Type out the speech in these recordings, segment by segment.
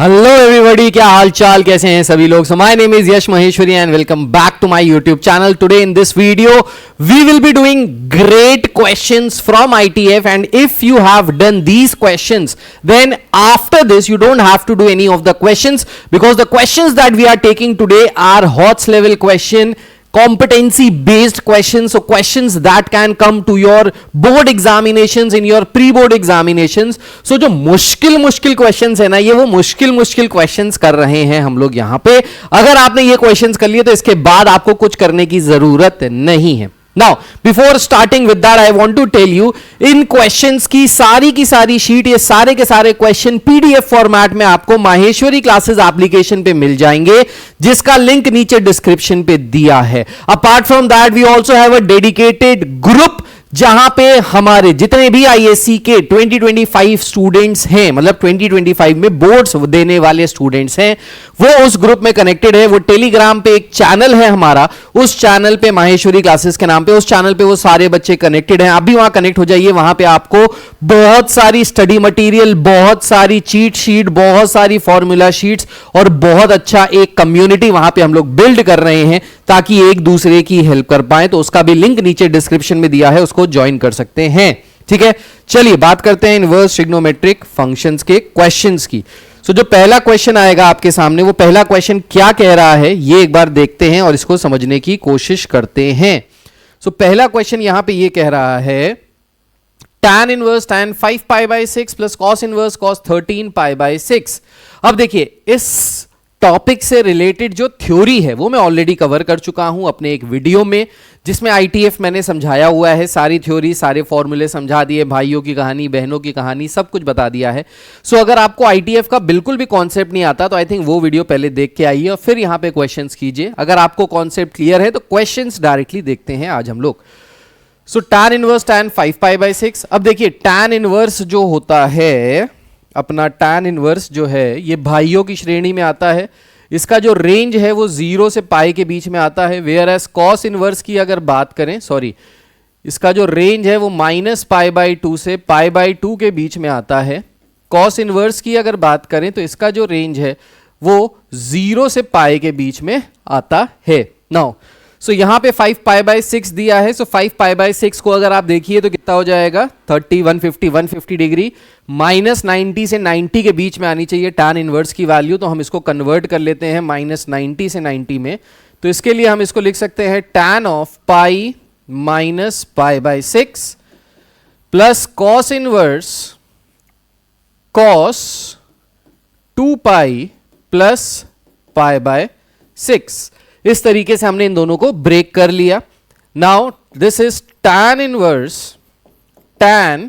Hello everybody, क्या हाल चाल, कैसे हैं सभी लोग। So my name is Yash Maheshwari and welcome back to my YouTube channel. Today in this video we will be doing great questions from ITF, and if you have done these questions, then after this you don't have to do any of the questions, because the questions that we are taking today are HOTS level question, competency based questions, so questions that can come to your board examinations, in your pre board examinations. So जो मुश्किल questions है ना, ये वो मुश्किल questions कर रहे हैं हम लोग यहाँ पे। अगर आपने ये questions कर लिए तो इसके बाद आपको कुछ करने की जरूरत नहीं है। Now, before starting with that, I want to tell you, in questions की सारी शीट, ये सारे के सारे क्वेश्चन PDF फॉर्मेट में आपको माहेश्वरी क्लासेस एप्लीकेशन पे मिल जाएंगे, जिसका लिंक नीचे डिस्क्रिप्शन पे दिया है। Apart from that, we also have a dedicated group, जहां पे हमारे जितने भी ISC के 2025 स्टूडेंट्स हैं, मतलब 2025 में बोर्ड्स देने वाले स्टूडेंट्स हैं, वो उस ग्रुप में कनेक्टेड है। वो टेलीग्राम पे एक चैनल है हमारा, उस चैनल पे माहेश्वरी क्लासेस के नाम पे, उस चैनल पे वो सारे बच्चे कनेक्टेड हैं। आप भी वहां कनेक्ट हो जाइए। वहां पे आपको बहुत सारी स्टडी मटेरियल, बहुत सारी चीट शीट, बहुत सारी फॉर्मूला शीट्स और बहुत अच्छा एक कम्युनिटी वहां पे हम लोग बिल्ड कर रहे हैं, ताकि एक दूसरे की हेल्प कर पाए। तो उसका भी लिंक नीचे डिस्क्रिप्शन में दिया है, उसको ज्वाइन कर सकते हैं। ठीक है, चलिए बात करते हैं इनवर्स ट्रिग्नोमेट्रिक फंक्शंस के क्वेश्चंस की। सो जो पहला क्वेश्चन आएगा आपके सामने, वो पहला क्वेश्चन क्या कह रहा है ये एक बार देखते हैं और इसको समझने की कोशिश करते हैं। सो पहला क्वेश्चन यहां पे ये कह रहा है tan inverse tan 5 pi by 6 plus cos inverse cos 13 pi by 6। अब देखिए, इस टॉपिक से रिलेटेड जो थ्योरी है वो मैं ऑलरेडी कवर कर चुका हूं अपने एक वीडियो में, जिसमें ITF मैंने समझाया हुआ है, सारी थ्योरी, सारे फॉर्मूले समझा दिए, भाइयों की कहानी, बहनों की कहानी, सब कुछ बता दिया है। सो अगर आपको ITF का बिल्कुल भी कॉन्सेप्ट नहीं आता तो आई थिंक वो वीडियो पहले देख के आइए और फिर यहां पे क्वेश्चंस कीजिए। अगर आपको कॉन्सेप्ट क्लियर है तो क्वेश्चंस डायरेक्टली देखते हैं आज हम लोग। सो tan inverse tan 5 pi by 6। अब देखिए, tan इनवर्स जो होता है अपना, tan इनवर्स जो है ये भाइयों की श्रेणी में आता है। इसका जो रेंज है वो 0 से पाई के बीच में आता है। वेयर एज cos इनवर्स की अगर बात करें, सॉरी, इसका जो रेंज है वो -π/2 से π/2 के बीच में आता है। cos इनवर्स की अगर बात करें तो इसका जो रेंज है वो 0 से पाई के बीच में आता है। नाउ सो यहां पे 5 π/6 दिया है। सो 5 π/6 को अगर आप देखिए तो कितना हो जाएगा, 30, 150 डिग्री, -90 से 90 के बीच में आनी चाहिए tan इनवर्स की वैल्यू। तो हम इसको कन्वर्ट कर लेते हैं -90 से 90 में। तो इसके लिए हम इसको लिख सकते हैं tan of pi minus π/6 plus cos inverse cos 2 pi plus π/6। इस तरीके से हमने इन दोनों को ब्रेक कर लिया। Now this is tan inverse tan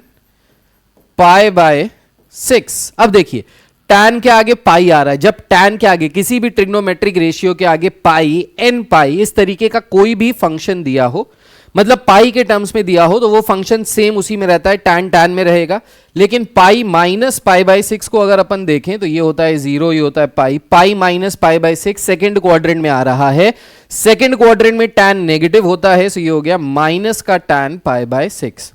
π/6। अब देखिए, tan के आगे पाई आ रहा है। जब tan के आगे किसी भी ट्रिग्नोमेट्रिक रेशियो के आगे पाई, n पाई, इस तरीके का कोई भी फंक्शन दिया हो, मतलब पाई के टर्म्स में दिया हो, तो वो फंक्शन सेम उसी में रहता है, tan में रहेगा। लेकिन पाई माइनस π/6 को अगर अपन देखें तो ये होता है 0, ये होता है पाई माइनस π/6 सेकेंड क्वाड्रेंट में आ रहा है। सेकेंड क्वाड्रेंट में tan नेगेटिव होता है, सो ये हो गया माइनस का tan π/6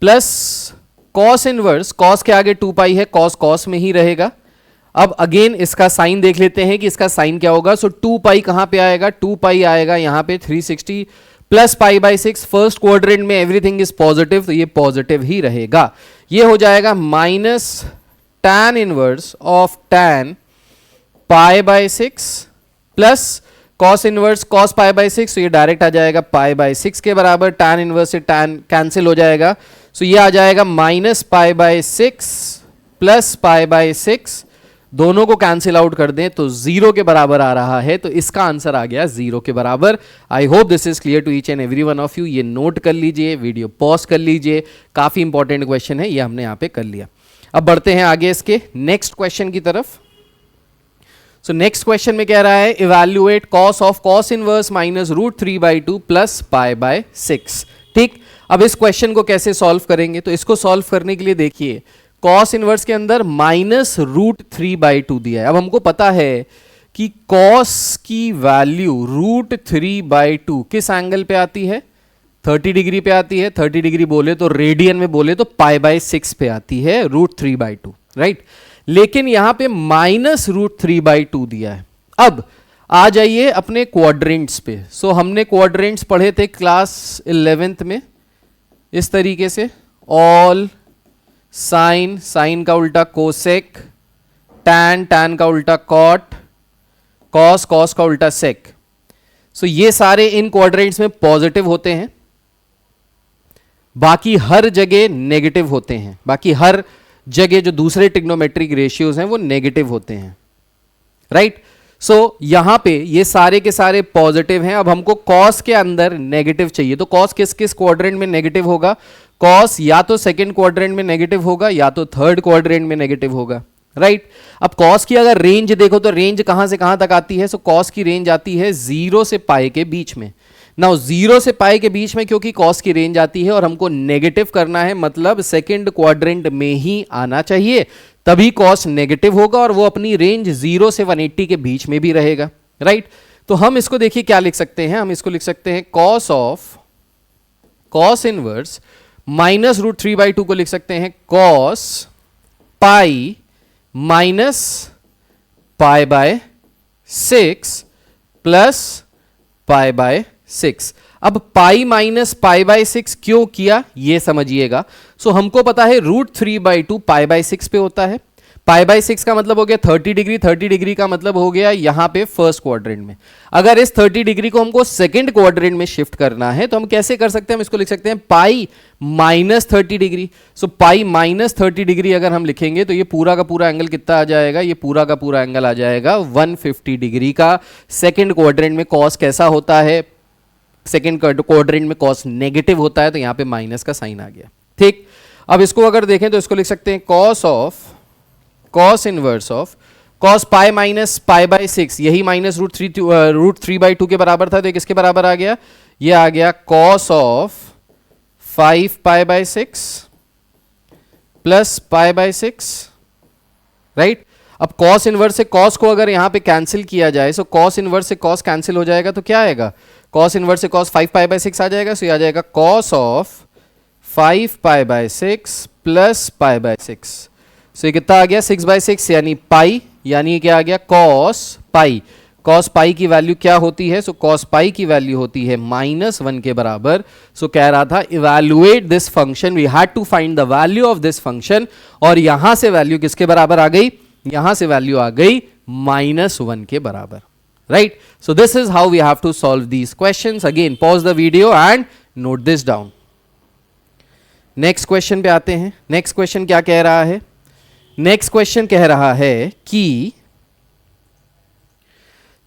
plus cos inverse, cos के आगे 2 पाई है, cos में ही रहेगा। अब अगेन इसका साइन देख लेते हैं कि इसका साइन क्या होगा। सो 2 पाई कहां पे आएगा, 2 पाई आएगा यहां पे 360 प्लस π/6। फर्स्ट क्वाड्रेंट में एवरीथिंग इज पॉजिटिव, तो ये पॉजिटिव ही रहेगा। ये हो जाएगा minus tan inverse of tan π/6 plus cos inverse cos π/6, तो ये डायरेक्ट आ जाएगा π/6 के बराबर। tan इनवर्स से tan कैंसिल हो जाएगा, सो ये आ जाएगा माइनस π/6 प्लस π/6। दोनों को कैंसिल आउट कर दें तो 0 के बराबर आ रहा है। तो इसका आंसर आ गया 0 के बराबर। I hope this is clear to each and every one of you. ये नोट कर लीजिए, वीडियो पॉज कर लीजिए, काफी इंपॉर्टेंट क्वेश्चन है, ये हमने यहां पे कर लिया। अब बढ़ते हैं आगे इसके नेक्स्ट क्वेश्चन की तरफ। सो नेक्स्ट क्वेश्चन में कह रहा है evaluate cos of cos inverse minus √3/2 plus π/6। ठीक, अब इस क्वेश्चन को कैसे सॉल्व करेंगे, तो इसको सॉल्व करने के लिए देखिए, cos इनवर्स के अंदर -√3/2 दिया है। अब हमको पता है कि cos की वैल्यू √3/2 किस एंगल पे आती है, 30 डिग्री पे आती है। 30 डिग्री बोले तो रेडियन में बोले तो π/6 पे आती है √3/2, राइट। लेकिन यहां पे -√3/2 दिया है। अब आ जाइए अपने क्वाड्रेंट्स पे। सो हमने क्वाड्रेंट्स पढ़े थे क्लास 11th में इस तरीके से, ऑल साइन, साइन का उल्टा कोसेक, टैन, टैन का उल्टा कॉट, कॉस, कॉस का उल्टा सेक। सो ये सारे इन क्वाड्रेंट्स में पॉजिटिव होते हैं, बाकी हर जगह नेगेटिव होते हैं। बाकी हर जगह जो दूसरे ट्रिग्नोमेट्रिक रेशियोज हैं वो नेगेटिव होते हैं, राइट। सो यहां पे ये सारे के सारे पॉजिटिव हैं। अब हमको कॉस के अंदर नेगेटिव चाहिए, तो कॉस किस किस क्वाड्रेंट में नेगेटिव होगा? कॉस या तो सेकंड क्वाड्रेंट में नेगेटिव होगा या तो थर्ड क्वाड्रेंट में नेगेटिव होगा, राइट। अब कॉस की अगर रेंज देखो तो रेंज कहां से कहां तक आती है? सो कॉस की रेंज आती है 0 से पाई के बीच में। नाउ 0 से पाई के बीच में क्योंकि कॉस की रेंज आती है और हमको नेगेटिव करना है, मतलब सेकंड क्वाड्रेंट में ही आना चाहिए, तभी कॉस नेगेटिव होगा और वो अपनी रेंज 0 से 180 के बीच में भी रहेगा, राइट। तो हम इसको देखिए क्या लिख सकते हैं, हम इसको लिख सकते हैं कॉस ऑफ कॉस इनवर्स -√3/2 को लिख सकते हैं कॉस पाई माइनस π/6 प्लस π/6। अब पाई माइनस π/6 क्यों किया ये समझिएगा। सो हमको पता है √3/2 π/6 पे होता है। π/6 का मतलब हो गया 30 डिग्री, 30 डिग्री का मतलब हो गया यहां पे फर्स्ट क्वाड्रेंट में। अगर इस 30 डिग्री को हमको सेकंड क्वाड्रेंट में शिफ्ट करना है तो हम कैसे कर सकते हैं? हम इसको लिख सकते हैं पाई -30 डिग्री। सो पाई -30 डिग्री अगर हम लिखेंगे तो ये पूरा का पूरा एंगल कितना आ जाएगा? ये पूरा का पूरा एंगल आ जाएगा 150 डिग्री का। सेकंड क्वाड्रेंट में कॉस कैसा होता है? सेकंड क्वाड्रेंट में कॉस नेगेटिव होता है, तो यहां पे माइनस का साइन आ गया, ठीक। अब इसको अगर देखें तो इसको लिख सकते हैं cos of cos inverse of cos pi minus π/6, यही -√3/2 के बराबर था, तो ये किसके बराबर आ गया? ये आ गया कॉस ऑफ 5π/6 प्लस π/6, राइट। अब कॉस इनवर्स से कॉस को अगर यहां पे कैंसिल किया जाए, सो कॉस इनवर्स से कॉस कैंसिल हो जाएगा, तो क्या आएगा? कॉस इनवर्स से कॉस 5π/6 आ जाएगा। सो ये आ जाएगा कॉस ऑफ 5π/6 प्लस π/6। सो ये कितना आ गया? 6/6 यानी पाई, यानी क्या आ गया? Cos pi. कॉस पाई की वैल्यू क्या होती है? सो कॉस पाई की वैल्यू होती है -1 के बराबर। सो कह रहा था evaluate this function, we had to find the value of this function, और यहां से वैल्यू किसके बराबर आ गई? यहां से वैल्यू आ गई -1 के बराबर, right. So this is how we have to solve these questions. Again pause the video and note this down. Next question पे आते हैं। नेक्स्ट क्वेश्चन क्या कह रहा है? नेक्स्ट क्वेश्चन कह रहा है कि,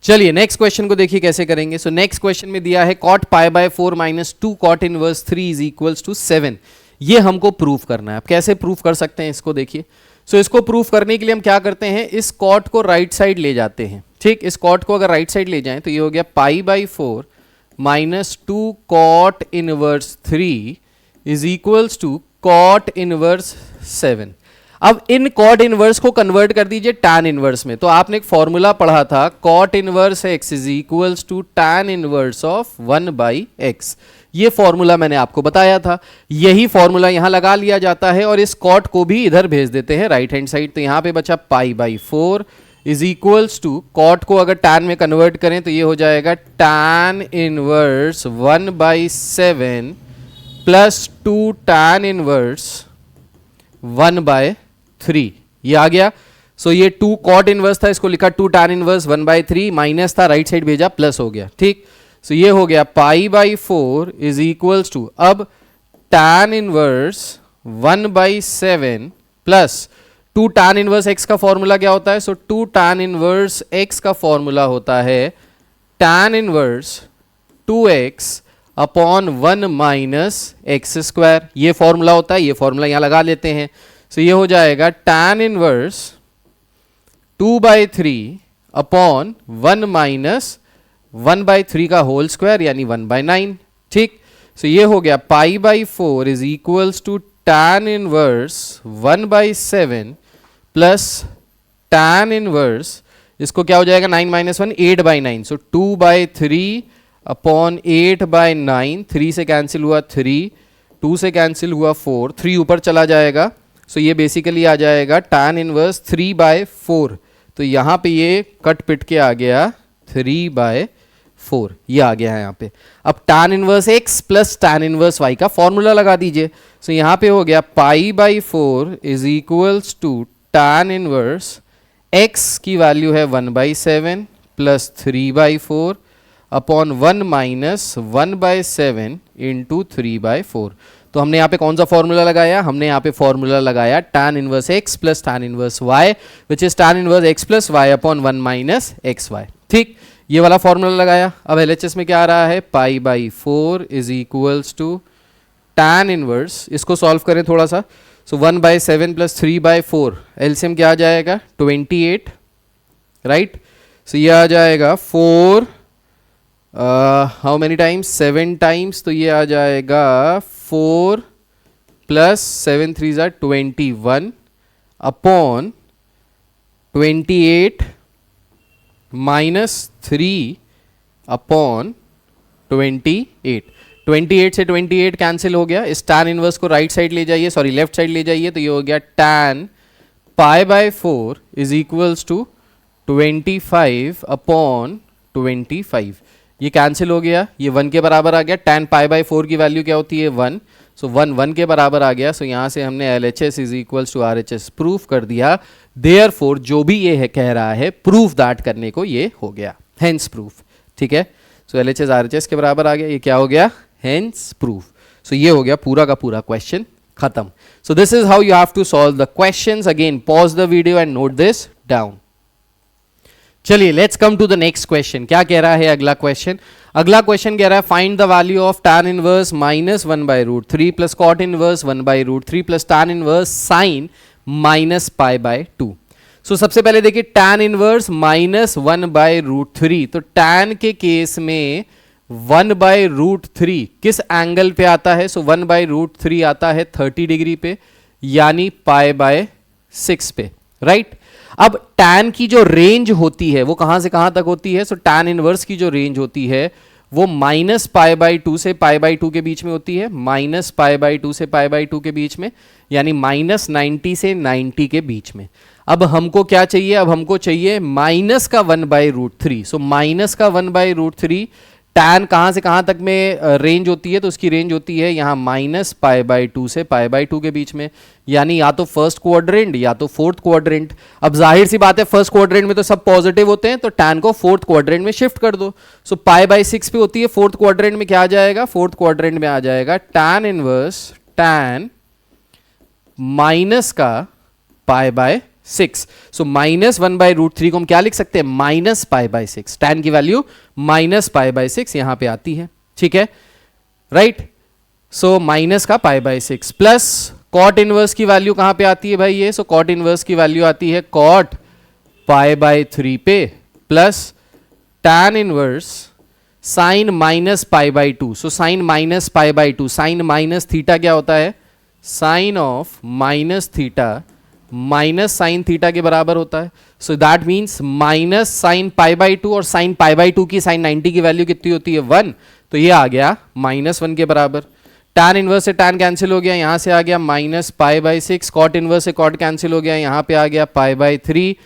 चलिए नेक्स्ट क्वेश्चन को देखिए कैसे करेंगे। सो नेक्स्ट क्वेश्चन में दिया है cot π/4 - 2 cot inverse 3 is equals to 7। ये हमको प्रूफ करना है। अब कैसे प्रूफ कर सकते हैं इसको देखिए। सो इसको प्रूफ करने के लिए हम क्या करते हैं? इस कॉट को राइट साइड ले जाते हैं, ठीक। इस कॉट को अगर राइट साइड ले जाएं तो ये हो गया π/4 - 2 cot inverse 3 is equals to cot inverse 7। अब इन कॉट इनवर्स को कन्वर्ट कर दीजिए टैन इनवर्स में। तो आपने एक फॉर्मूला पढ़ा था cot inverse x is equals to tan inverse of 1/x। ये फॉर्मूला मैंने आपको बताया था, यही फॉर्मूला यहां लगा लिया जाता है और इस कॉट को भी इधर भेज देते हैं राइट हैंड साइड। तो यहां पे बचा π/4 इज इक्वल्स टू, कॉट को अगर टैन में कन्वर्ट करें तो ये हो जाएगा tan inverse 1/7 plus 2 tan inverse 1/3। ये आ गया। सो ये 2 कॉट इनवर्स था, इसको लिखा 2 टैन इनवर्स 1/3, माइनस था, राइट साइड भेजा, प्लस हो गया, ठीक। सो ये हो गया π/4 इज इक्वल्स टू, अब tan inverse 1/7 plus 2 tan inverse x का फॉर्मूला क्या होता है? सो 2 टैन इनवर्स x का फॉर्मूला होता है tan inverse 2x upon 1 minus x square. ये फॉर्मूला होता है, ये फॉर्मूला यहां लगा लेते हैं। सो ये हो जाएगा टैन इनवर्स 2/3 अपॉन 1 माइनस 1/3 का होल स्क्वायर यानी 1/9, ठीक। सो ये हो गया π/4 is equals to tan inverse 1/7 plus tan inverse, इसको क्या हो जाएगा 9 - 1 8/9। सो 2/3 अपॉन 8/9, 3 से कैंसिल हुआ 3, 2 से कैंसिल हुआ 4, 3 ऊपर चला जाएगा सो ये बेसिकली आ जाएगा tan इनवर्स 3/4। तो यहाँ पे ये कट पिट के आ गया 3/4, ये आ गया है यहाँ पे। अब tan inverse x plus tan inverse y का फॉर्मूला लगा दीजिए। सो यहाँ पे हो गया π/4 is equals to tan inverse x की वैल्यू है 1/7 प्लस 3/4 अपॉन 1 माइनस 1/7 इंटू 3/4। तो हमने यहाँ पे कौन सा फॉर्मूला लगाया? हमने यहाँ पे फॉर्मूला लगाया tan inverse x plus tan inverse y which is tan inverse x plus y upon 1 minus x y. ठीक, ये वाला फॉर्मूला लगाया। अब LHS में क्या आ रहा है? π/4 is equals to tan inverse, इसको सॉल्व करें थोड़ा सा। सो 1/7 प्लस 3/4 एलसीएम क्या आ जाएगा? 28, राइट। सो ये आ जाएगा 4 हाउ मेनी टाइम्स? 7 टाइम्स। तो ये आ जाएगा 4 प्लस 7 3 ज़ा 21 अपॉन 28 माइनस 3 अपॉन 28। 28 से 28 कैंसिल हो गया। इस tan इनवर्स को राइट साइड ले जाइए, सॉरी लेफ्ट साइड ले जाइए, तो ये हो गया tan π/4 is equals to 25 upon 25। ये कैंसिल हो गया, ये 1 के बराबर आ गया। tan π/4 की वैल्यू क्या होती है? 1। सो 1 के बराबर आ गया। सो यहाँ से हमने LHS is equals to RHS proof कर दिया। देयरफॉर जो भी ये है कह रहा है प्रूफ दैट करने को ये हो गया, हेंस प्रूफ। ठीक है, सो LHS RHS के बराबर आ गया। ये क्या हो गया? Hence proof. सो ये हो गया पूरा का पूरा क्वेश्चन खत्म। So this is how you have to solve the questions. Again pause the video and note this down. चलिए let's come to the next question. क्या कह रहा है अगला क्वेश्चन? अगला क्वेश्चन कह रहा है find the value of tan inverse minus 1/√3 plus cot inverse 1/√3 plus tan inverse sine minus π/2। So सबसे पहले देखिए tan इनवर्स माइनस 1/√3। तो tan के केस में 1/√3 किस एंगल पे आता है? सो 1/√3 आता है 30 डिग्री पे, यानी π/6 पे, राइट। अब tan की जो रेंज होती है वो कहां से कहां तक होती है? सो tan इनवर्स की जो रेंज होती है वो माइनस π/2 से π/2 के बीच में होती है, माइनस π/2 से π/2 के बीच में, यानी माइनस 90 से 90 के बीच में। अब हमको क्या चाहिए? अब हमको चाहिए माइनस का 1/√3। सो माइनस का 1/√3 tan कहां से कहां तक में रेंज होती है? तो उसकी रेंज होती है यहां माइनस π/2 से π/2 के बीच में, यानी या तो फर्स्ट क्वाड्रेंट या तो फोर्थ क्वाड्रेंट। अब जाहिर सी बात है फर्स्ट क्वाड्रेंट में तो सब पॉजिटिव होते हैं, तो tan को फोर्थ क्वाड्रेंट में शिफ्ट कर दो। सो π/6 पे होती है, फोर्थ क्वाड्रेंट में क्या आ जाएगा? फोर्थ क्वाड्रेंट में आ जाएगा tan इनवर्स tan माइनस का π/6। सो माइनस 1/√3 को हम क्या लिख सकते हैं? माइनस π/6। tan की वैल्यू माइनस π/6 यहां पे आती है, ठीक है, राइट। सो माइनस का π/6 प्लस cot इनवर्स की वैल्यू कहां पे आती है भाई? ये सो cot इनवर्स की वैल्यू आती है cot π/3 पे plus tan inverse sine minus π/2। So sine minus π/2, sine minus theta क्या होता है? Sine of minus theta minus sine theta के बराबर होता है। So that means minus sine π/2 और साइन π/2 की साइन 90 की वैल्यू कितनी होती है? 1। तो ये आ गया -1 के बराबर। tan इनवर्स से tan कैंसिल हो गया, यहां से आ गया माइनस π/6। cot इनवर्स से cot कैंसिल हो गया, यहां पे आ गया π/3।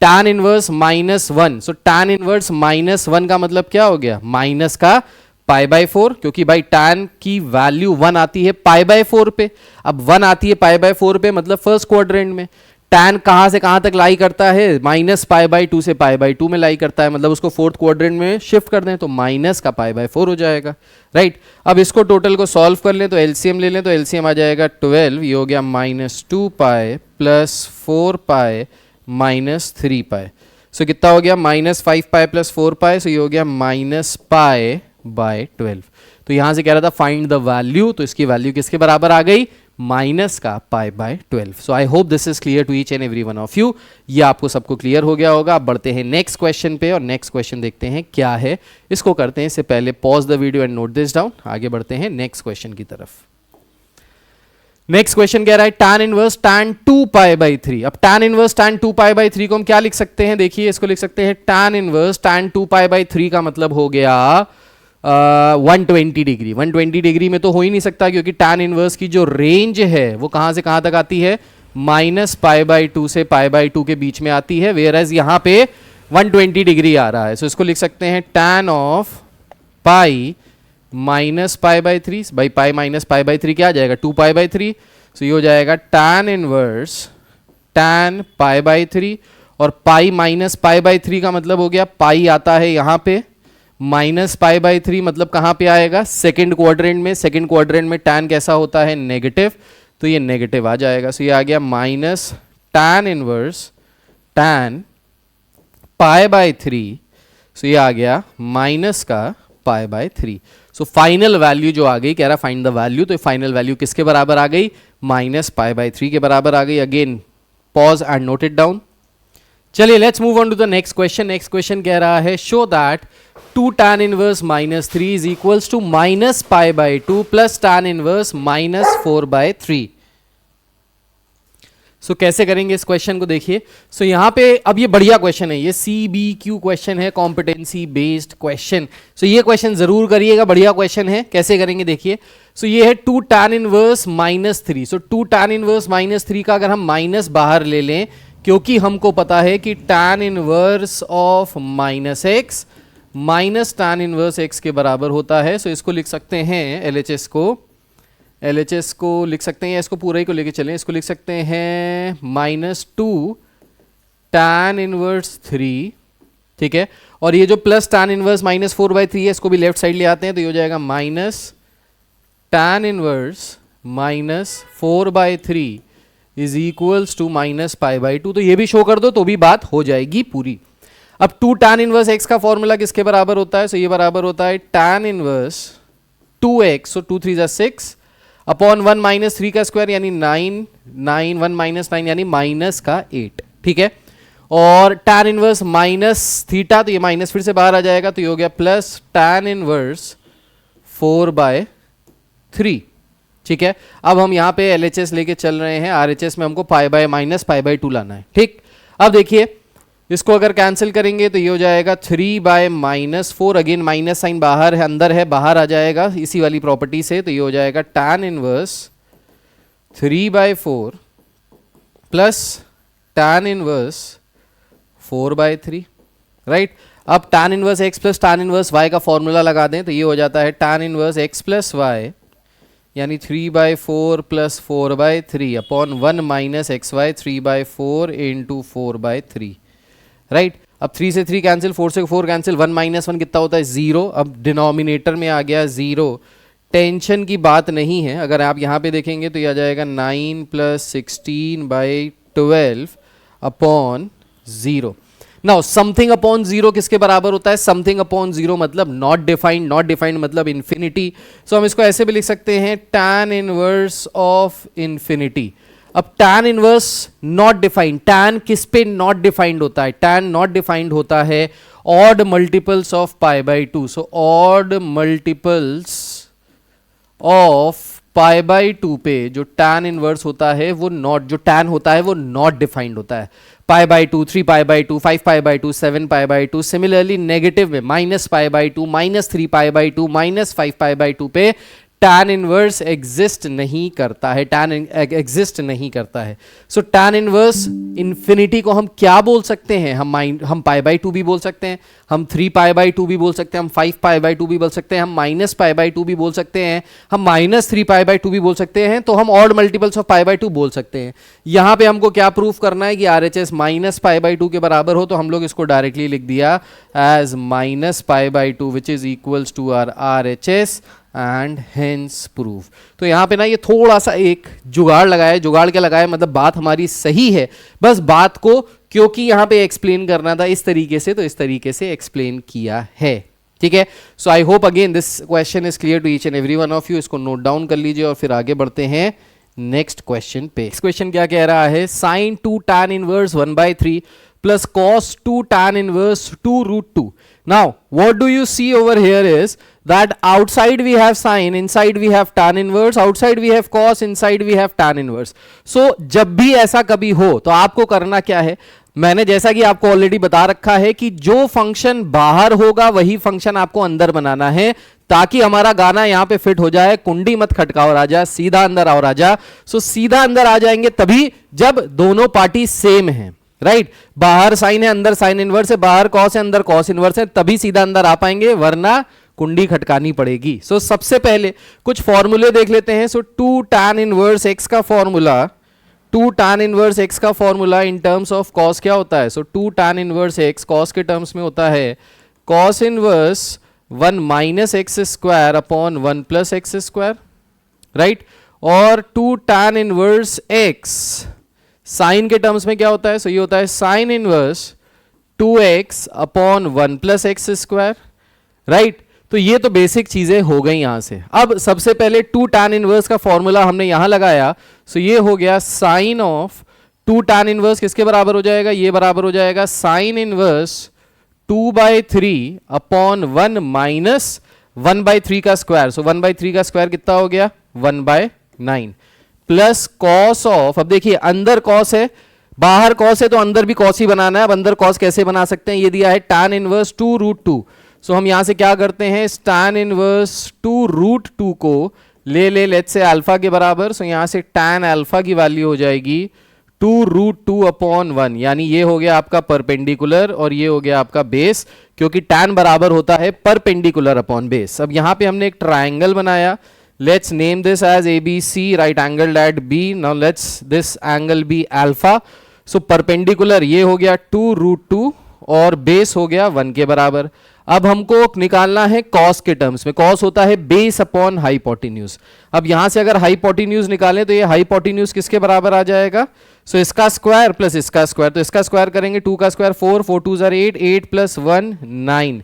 tan inverse -1। सो tan इनवर्स -1 का मतलब क्या हो गया? माइनस का π/4, क्योंकि भाई tan की वैल्यू 1 आती है π/4 पे। अब 1 आती है π/4 पे मतलब फर्स्ट क्वाड्रेंट में। tan कहां से कहां तक लाई करता है? माइनस π/2 से π/2 में लाई करता है, मतलब उसको फोर्थ क्वाड्रेंट में शिफ्ट कर दें तो माइनस का π/4 हो जाएगा, राइट। अब इसको टोटल को सॉल्व कर लें तो एलसीएम ले लें, तो एलसीएम आ जाएगा 12। ये हो गया -2π प्लस 4π माइनस 3π। सो कितना हो गया? -5π प्लस 4π। सो ये हो गया -π/12। तो यहां से कह रहा था फाइंड द वैल्यू, तो इसकी वैल्यू किसके बराबर आ गई? माइनस का π/12। So I hope this is clear to each and every one of you. ये आपको सबको क्लियर हो गया होगा। अब बढ़ते हैं नेक्स्ट क्वेश्चन पे और नेक्स्ट क्वेश्चन देखते हैं क्या है। इसको करते हैं इससे पहले pause the video and note this down. आगे बढ़ते हैं नेक्स्ट क्वेश्चन की तरफ। नेक्स्ट क्वेश्चन कह रहा है tan इनवर्स tan 2π/3। अब tan इनवर्स tan 2π/3 को हम क्या लिख सकते हैं? देखिए इसको लिख सकते हैं tan इनवर्स tan 2π/3 का मतलब हो गया 120 डिग्री। 120 डिग्री में तो हो ही नहीं सकता, क्योंकि tan इनवर्स की जो रेंज है वो कहां से कहां तक आती है? माइनस पाई बाई टू से पाई बाई टू के बीच में आती है, वेयर एज यहाँ पे 120 डिग्री आ रहा है. सो इसको लिख सकते हैं tan of pi minus pi by three. By pi minus pi by three क्या आ जाएगा, 2 पाई बाई थ्री. सो ये हो जाएगा tan inverse tan pi by three. और pi minus pi by three का मतलब हो गया पाई आता है यहाँ पे, माइनस पाई बाई थ्री मतलब कहाँ पे आएगा, सेकेंड क्वाड्रेंट में. सेकेंड क्वाड्रेंट में tan कैसा होता है, नेगेटिव, तो ये नेगेटिव आ जाएगा. सो ये आ गया minus tan inverse tan pi by three. So ये आ गया माइनस का pi by three. So final value जो आ गई, कह रहा फाइंड द वैल्यू, तो फाइनल वैल्यू किसके बराबर आ गई, माइनस पाई बाई थ्री के बराबर आ गई. Again pause and note it down. चलिए let's move on to the next question. Next question कह रहा है show that 2 tan inverse minus three is equals to minus pi by two plus tan inverse minus 4 by three. So कैसे करेंगे इस question को, देखिए. सो यहाँ पे अब ये बढ़िया क्वेश्चन है, ये CBQ क्वेश्चन है, कॉम्पिटेंसी बेस्ड क्वेश्चन. सो ये क्वेश्चन जरूर करिएगा, बढ़िया क्वेश्चन है. कैसे करेंगे देखिए. सो ये है 2 tan इनवर्स माइनस थ्री. सो 2 tan इनवर्स माइनस थ्री का अगर हम माइनस बाहर ले लें, क्योंकि हमको पता है कि tan inverse of minus x minus tan inverse x के बराबर होता है. सो इसको लिख सकते हैं LHS को लिख सकते हैं, या इसको पूरा ही को लेके चलें, इसको लिख सकते हैं minus two tan inverse three. ठीक है, और ये जो plus tan inverse minus 4 by three है, इसको भी लेफ्ट साइड ले आते हैं, तो ये हो जाएगा minus tan inverse minus 4 by three is equals to minus pi by two. तो ये भी शो कर दो तो भी बात हो जाएगी पूरी. अब 2 tan इनवर्स एक्स का फॉर्मूला किसके बराबर होता है, सो ये बराबर होता है tan इनवर्स 2x, सो 2 3 6 अपॉन 1 माइनस थ्री का स्क्वायर यानी 9, 9 1 माइनस 9 यानी माइनस का 8. ठीक है, और tan इनवर्स माइनस थीटा, तो ये माइनस फिर से बाहर आ जाएगा, तो ये हो गया प्लस tan इनवर्स 4 बाय 3. ठीक है, अब हम यहाँ पे LHS लेके चल रहे हैं, RHS में हमको pi by minus pi by two लाना है. ठीक, अब देखिए इसको अगर कैंसिल करेंगे तो ये हो जाएगा 3 by minus 4. Again minus sign बाहर है, अंदर है, बाहर आ जाएगा इसी वाली प्रॉपर्टी से, तो ये हो जाएगा tan inverse 3 by 4 plus tan inverse 4 by 3. Right, अब tan inverse x plus tan inverse y का फॉर्मूला लगा दें, तो ये हो जाता है tan inverse x plus y यानी 3 by 4 plus 4 by three upon 1 minus x y 3 by 4 into 4 by three. Right, अब 3 से 3 कैंसिल, 4 से 4 कैंसिल, 1 माइनस 1 कितना होता है, 0. अब डिनोमिनेटर में आ गया 0. टेंशन की बात नहीं है, अगर आप यहाँ पे देखेंगे तो ये आ जाएगा 9 plus 16 by 12 upon 0. Now something upon 0 किसके बराबर होता है, समथिंग अपॉन 0 मतलब नॉट डिफाइंड, नॉट डिफाइंड मतलब इन्फिनिटी. सो हम इसको ऐसे भी लिख सकते हैं tan इनवर्स ऑफ इन्फिनिटी. अब tan inverse not defined, tan किस पे नॉट डिफाइंड होता है, tan नॉट डिफाइंड होता है odd multiples of pi by to. So odd multiples of pi by two पे जो tan इनवर्स होता है वो नॉट, जो tan होता है वो नॉट डिफाइंड होता है. Pi by two, 3 pi by two, 5 pi by two, 7 pi by two. Similarly negative में minus pi by two, minus 3 pi by two, minus 5 pi by two पे tan इनवर्स एग्जिस्ट नहीं करता है, tan exist नहीं करता है. सो tan inverse infinity को हम क्या बोल सकते हैं, हम पाई बाई टू भी बोल सकते हैं, हम 3 पाई बाई टू भी बोल सकते हैं, हम 5 पाई बाई टू भी बोल सकते हैं, हम माइनस पाई बाई टू भी बोल सकते हैं, हम माइनस 3 पाई बाई टू भी बोल सकते हैं. तो हम odd multiples of pi by to बोल सकते हैं. यहां पे हमको क्या प्रूफ करना है कि RHS minus pi by to के बराबर हो, तो हम लोग इसको डायरेक्टली लिख दिया as minus pi by two which is equals to our RHS and hence proof. तो यहाँ पे ना ये थोड़ा सा एक जुगाड़ लगाया, जुगाड़ क्या लगाया मतलब बात हमारी सही है, बस बात को क्योंकि यहाँ पे एक्सप्लेन करना था इस तरीके से, तो इस तरीके से एक्सप्लेन किया है. ठीक है, so I hope again this question is clear to each and every one of you. इसको नोट डाउन कर लीजिए और फिर आगे बढ़ते हैं नेक्स्ट क्वेश्चन पे. नेक्स्ट क्वेश्चन क्या कह रहा है, sine 2 tan inverse 1/3 plus cos 2 tan inverse 2 root 2. Now, what do you see over here is that outside we have sine, inside we have tan inverse, outside we have cos, inside we have tan inverse. So, जब भी ऐसा कभी हो तो आपको करना क्या है, मैंने जैसा कि आपको ऑलरेडी बता रखा है कि जो फंक्शन बाहर होगा वही फंक्शन आपको अंदर बनाना है, ताकि हमारा गाना यहां पे फिट हो जाए। कुंडी मत खटकाओ राजा, सीधा अंदर आओ राजा। सो सीधा अंदर आ जाएंगे तभी जब दोनों पार्टी सेम है, राइट। बाहर साइन है, अंदर साइन इनवर्स है, बाहर कॉस है, अंदर कॉस इनवर्स है, तभी सीधा अंदर आ पाएंगे, वरना कुंडी खटकानी पड़ेगी। सो सबसे पहले कुछ फॉर्मूले देख लेते हैं। सो 2 tan इनवर्स x का फॉर्मूला, 2 tan इनवर्स x का formula in terms of cos क्या होता है? So 2 tan inverse x cos के टर्म्स में होता है cos inverse 1 minus x square upon 1 plus x square, right. और 2 tan इनवर्स x साइन के टर्म्स में क्या होता है? सो ये होता है sine inverse 2x upon 1 plus x square, right. तो ये तो बेसिक चीजें हो गई यहां से। अब सबसे पहले 2 tan इनवर्स का फॉर्मूला हमने यहां लगाया। सो ये हो गया साइन ऑफ 2 tan इनवर्स किसके बराबर हो जाएगा? ये बराबर हो जाएगा साइन इनवर्स 2/3 अपॉन 1 माइनस 1/3 का स्क्वायर। सो 1/3 का स्क्वायर कितना हो गया? 1/9 प्लस कॉस ऑफ, अब देखिए अंदर कॉस है, बाहर कॉस है, तो अंदर भी कॉस ही बनाना है। अब अंदर कॉस कैसे बना सकते हैं? ये दिया है tan इनवर्स 2√2। सो हम यहां से क्या करते हैं? tan इनवर्स 2√2 को ले लेट्स से अल्फा के बराबर। सो यहां से tan अल्फा की वैल्यू हो जाएगी 2√2 अपॉन 1, यानी ये हो गया आपका परपेंडिकुलर और ये हो गया आपका बेस, क्योंकि tan बराबर होता है परपेंडिकुलर अपॉन बेस। अब यहां पे हमने एक ट्राइंगल बनाया। Let's name this as ABC, right angled at B. Now let's this angle be alpha. So perpendicular ये हो गया 2√2 और बेस हो गया 1 के बराबर। अब हमको निकालना है कॉस के टर्म्स में। कॉस होता है बेस अपॉन हाइपोटेन्यूज। अब यहां से अगर हाइपोटेन्यूज निकालें तो ये हाइपोटेन्यूज किसके बराबर आ जाएगा? सो इसका स्क्वायर प्लस इसका स्क्वायर, तो इसका स्क्वायर करेंगे 2 का square 4, 4 2 8, 8 plus 1 9,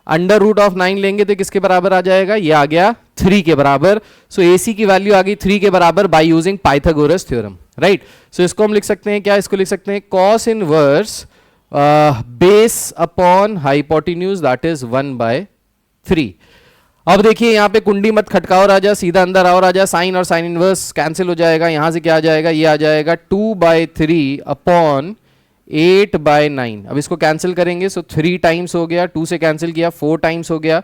under root of 9 लेंगे तो किसके बराबर आ जाएगा? ये आ गया 3 के बराबर। सो AC की वैल्यू आ गई 3 के बराबर by using Pythagoras theorem, right. So इसको हम लिख सकते हैं क्या? इसको लिख सकते हैं cos inverse base upon hypotenuse, that is 1/3। अब देखिए यहां पे कुंडी मत खटकाओ राजा, सीधा अंदर आओ राजा। साइन और साइन इनवर्स कैंसिल हो जाएगा, यहां से क्या आ जाएगा? ये आ जाएगा 2/3 अपॉन 8/9। अब इसको कैंसिल करेंगे, सो 3 टाइम्स हो गया, 2 से कैंसिल किया 4 टाइम्स हो गया,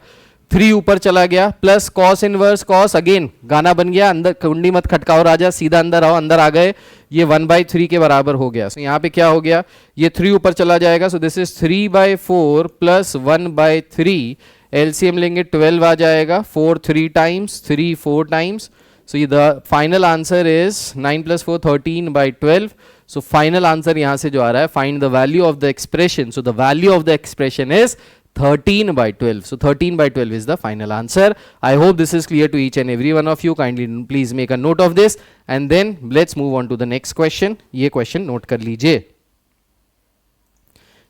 3 ऊपर चला गया, plus cos inverse cos, again गाना बन गया। अंदर कुंडी मत खटकाओ राजा, सीधा अंदर आओ, अंदर आ गए, ये 1/3 के बराबर हो गया। सो यहाँ पे क्या हो गया? ये 3 ऊपर चला जाएगा, सो दिस इज 3/4 प्लस 1/3। एलसीएम लेंगे 12 आ जाएगा, 4 3 टाइम्स, 3 4 टाइम्स। सो ये the final answer is 9 + 4 13/12। So final answer यहां से जो आ रहा है, find the value of the expression. So the value of the expression is 13/12. So 13/12 is the final answer. I hope this is clear to each and every one of you. Kindly please make a note of this and then let's move on to the next question. ये question note कर लीजिए।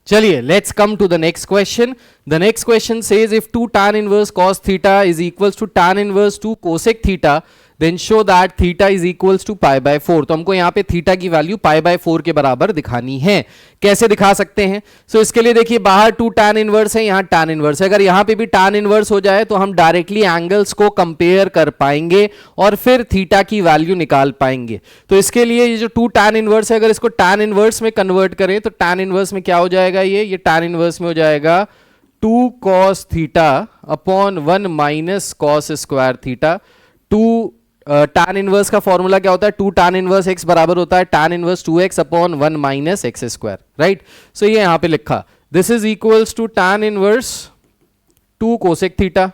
चलिए let's come to the next question. The next question says if 2 tan inverse cos theta is equals to tan inverse 2 cosec theta, then show that theta is equals to π/4। तो हमको यहाँ पे theta की value π/4 के बराबर दिखानी है। कैसे दिखा सकते हैं? सो इसके लिए देखिए बाहर 2 tan इनवर्स है, यहाँ tan इनवर्स है। अगर यहाँ पे भी tan इनवर्स हो जाए तो हम डायरेक्टली एंगल्स को कंपेयर कर पाएंगे और फिर थीटा की वैल्यू निकाल पाएंगे। तो इसके लिए ये जो 2 tan इनवर्स है, अगर इसको tan इनवर्स में कन्वर्ट करें तो tan इनवर्स में क्या हो जाएगा? ये tan इनवर्स में हो जाएगा 2 cos theta upon 1 minus cos square theta. 2 tan inverse का फॉर्मूला क्या होता है? 2 tan इनवर्स x बराबर होता है tan inverse 2x upon 1 minus x square, right. So ये यहां पे लिखा, this is equals to tan inverse 2 cosec theta.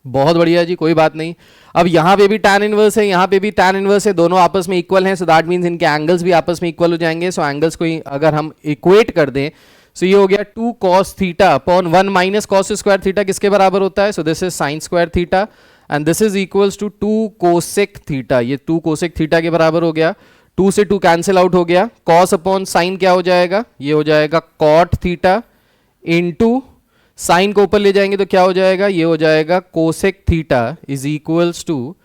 बहुत बढ़िया जी, कोई बात नहीं। अब यहां पे भी tan इनवर्स है, यहां पे भी tan इनवर्स है, दोनों आपस में इक्वल हैं, सो दैट मींस इनके एंगल्स भी आपस में इक्वल हो जाएंगे। सो एंगल्स को अगर हम इक्वेट कर दें, सो ये हो गया 2 cos theta upon 1 minus cos square theta किसके बराबर होता है? So this is sine square theta and this is equals to 2 cosec theta. ये 2 कोसेक थीटा के बराबर हो गया, 2 से 2 कैंसिल आउट हो गया, cos अपॉन साइन क्या हो जाएगा? ये हो जाएगा cot थीटा इनटू साइन को ऊपर ले जाएंगे तो क्या हो जाएगा? ये हो जाएगा cosec theta is equals to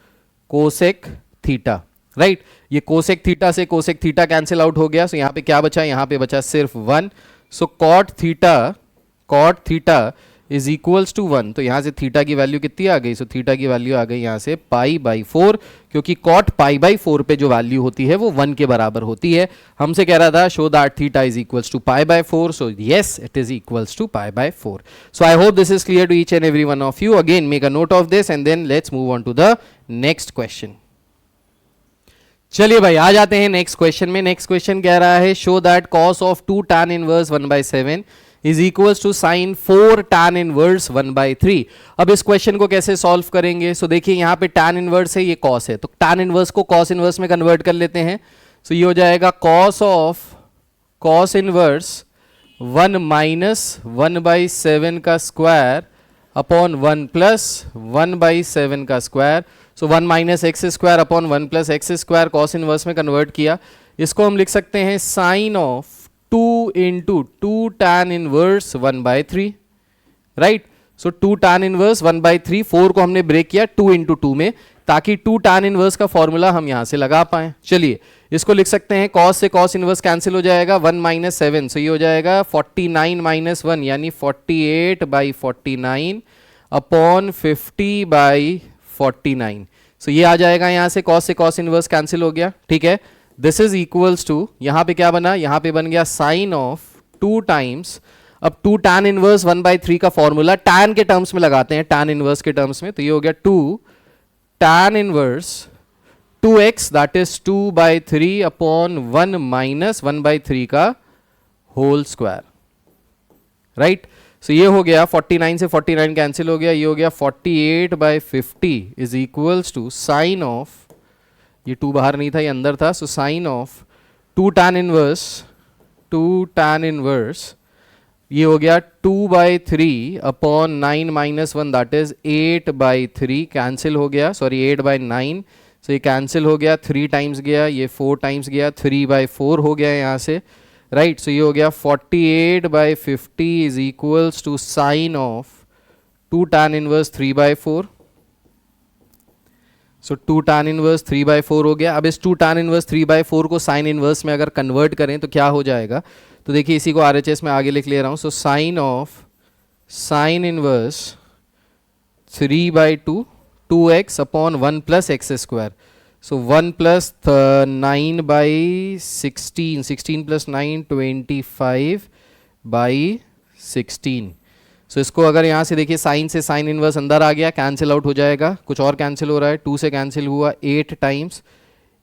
cosec theta, right. ये कोसेक थीटा से कोसेक थीटा कैंसिल आउट हो गया, सो यहाँ पे क्या बचा? यहाँ पे बचा सिर्फ 1। So cot theta is equals to 1, तो यहाँ से थीटा की वैल्यू कितनी आ गई? सो थीटा की वैल्यू आ गई यहाँ से π/4, क्योंकि cot π/4 पे जो वैल्यू होती है वो 1 के बराबर होती है। हमसे कह रहा था show that theta is equals to π/4, so yes it is equals to π/4। So I hope this is clear to each and every one of you. Again make a note of this and then let's move on to the next question. चलिए भाई आ जाते हैं next question में। Next question कह रहा है show that cos of 2 tan inverse 1/7 is equals to sign 4 tan inverse 1/3। अब इस क्वेश्चन को कैसे सॉल्व करेंगे? सो देखिए यहाँ पे tan इनवर्स है, ये cos है, तो tan इनवर्स को cos इनवर्स में कन्वर्ट कर लेते हैं। सो ये हो जाएगा cos of cos inverse 1 minus 1/7 का स्क्वायर अपॉन 1 प्लस 1/7 का square. So 1 minus x square upon 1 plus x square cos inverse में कन्वर्ट किया। इसको हम लिख सकते हैं sine of 2 into 2 tan inverse 1/3, right. So 2 tan inverse 1/3, 4 को हमने ब्रेक किया 2 इंटू 2 में, ताकि 2 tan इनवर्स का फॉर्मूला हम यहां से लगा पाए। चलिए इसको लिख सकते हैं cos से cos इनवर्स कैंसिल हो जाएगा, 1 माइनस 7, सो ये हो जाएगा 49 माइनस 1 यानी 48/49 अपॉन 50/49। सो ये आ जाएगा यहां से cos इनवर्स कैंसिल हो गया, ठीक है। दिस इज इक्वल्स टू, यहां पे क्या बना? यहां पे बन गया साइन ऑफ 2 टाइम्स, अब 2 tan इनवर्स 1/3 का फॉर्मूला tan के टर्म्स में लगाते हैं, tan इनवर्स के टर्म्स में, तो ये हो गया 2 tan inverse 2x that is 2/3 upon 1 minus 1/3 का होल स्क्वायर, राइट। सो ये हो गया 49 से 49 कैंसिल हो गया, ये हो गया 48/50 is equals to sine of, ये 2 बाहर नहीं था ये अंदर था, so sine of 2 tan inverse ये हो गया 2/3 upon 9 minus 1 that is 8/3 cancel हो गया, सॉरी 8/9, सो ये कैंसिल हो गया, 3 टाइम्स गया, ये 4 टाइम्स गया, 3/4 हो गया यहाँ से, राइट। सो ये हो गया 48/50 is equals to sine of 2 tan inverse 3/4। So 2 tan inverse 3/4 हो गया। अब इस 2 tan इनवर्स 3/4 को साइन इनवर्स में अगर कन्वर्ट करें तो क्या हो जाएगा? तो देखिए इसी को RHS में आगे लिख ले रहा हूं। सो sine of sine inverse 3/2 2x upon 1 plus x square, so 1 plus 9/16, 16 plus 9 25/16। सो इसको अगर यहाँ से देखिए साइन से साइन इनवर्स अंदर आ गया, कैंसिल आउट हो जाएगा, कुछ और कैंसिल हो रहा है, 2 से कैंसिल हुआ 8 टाइम्स,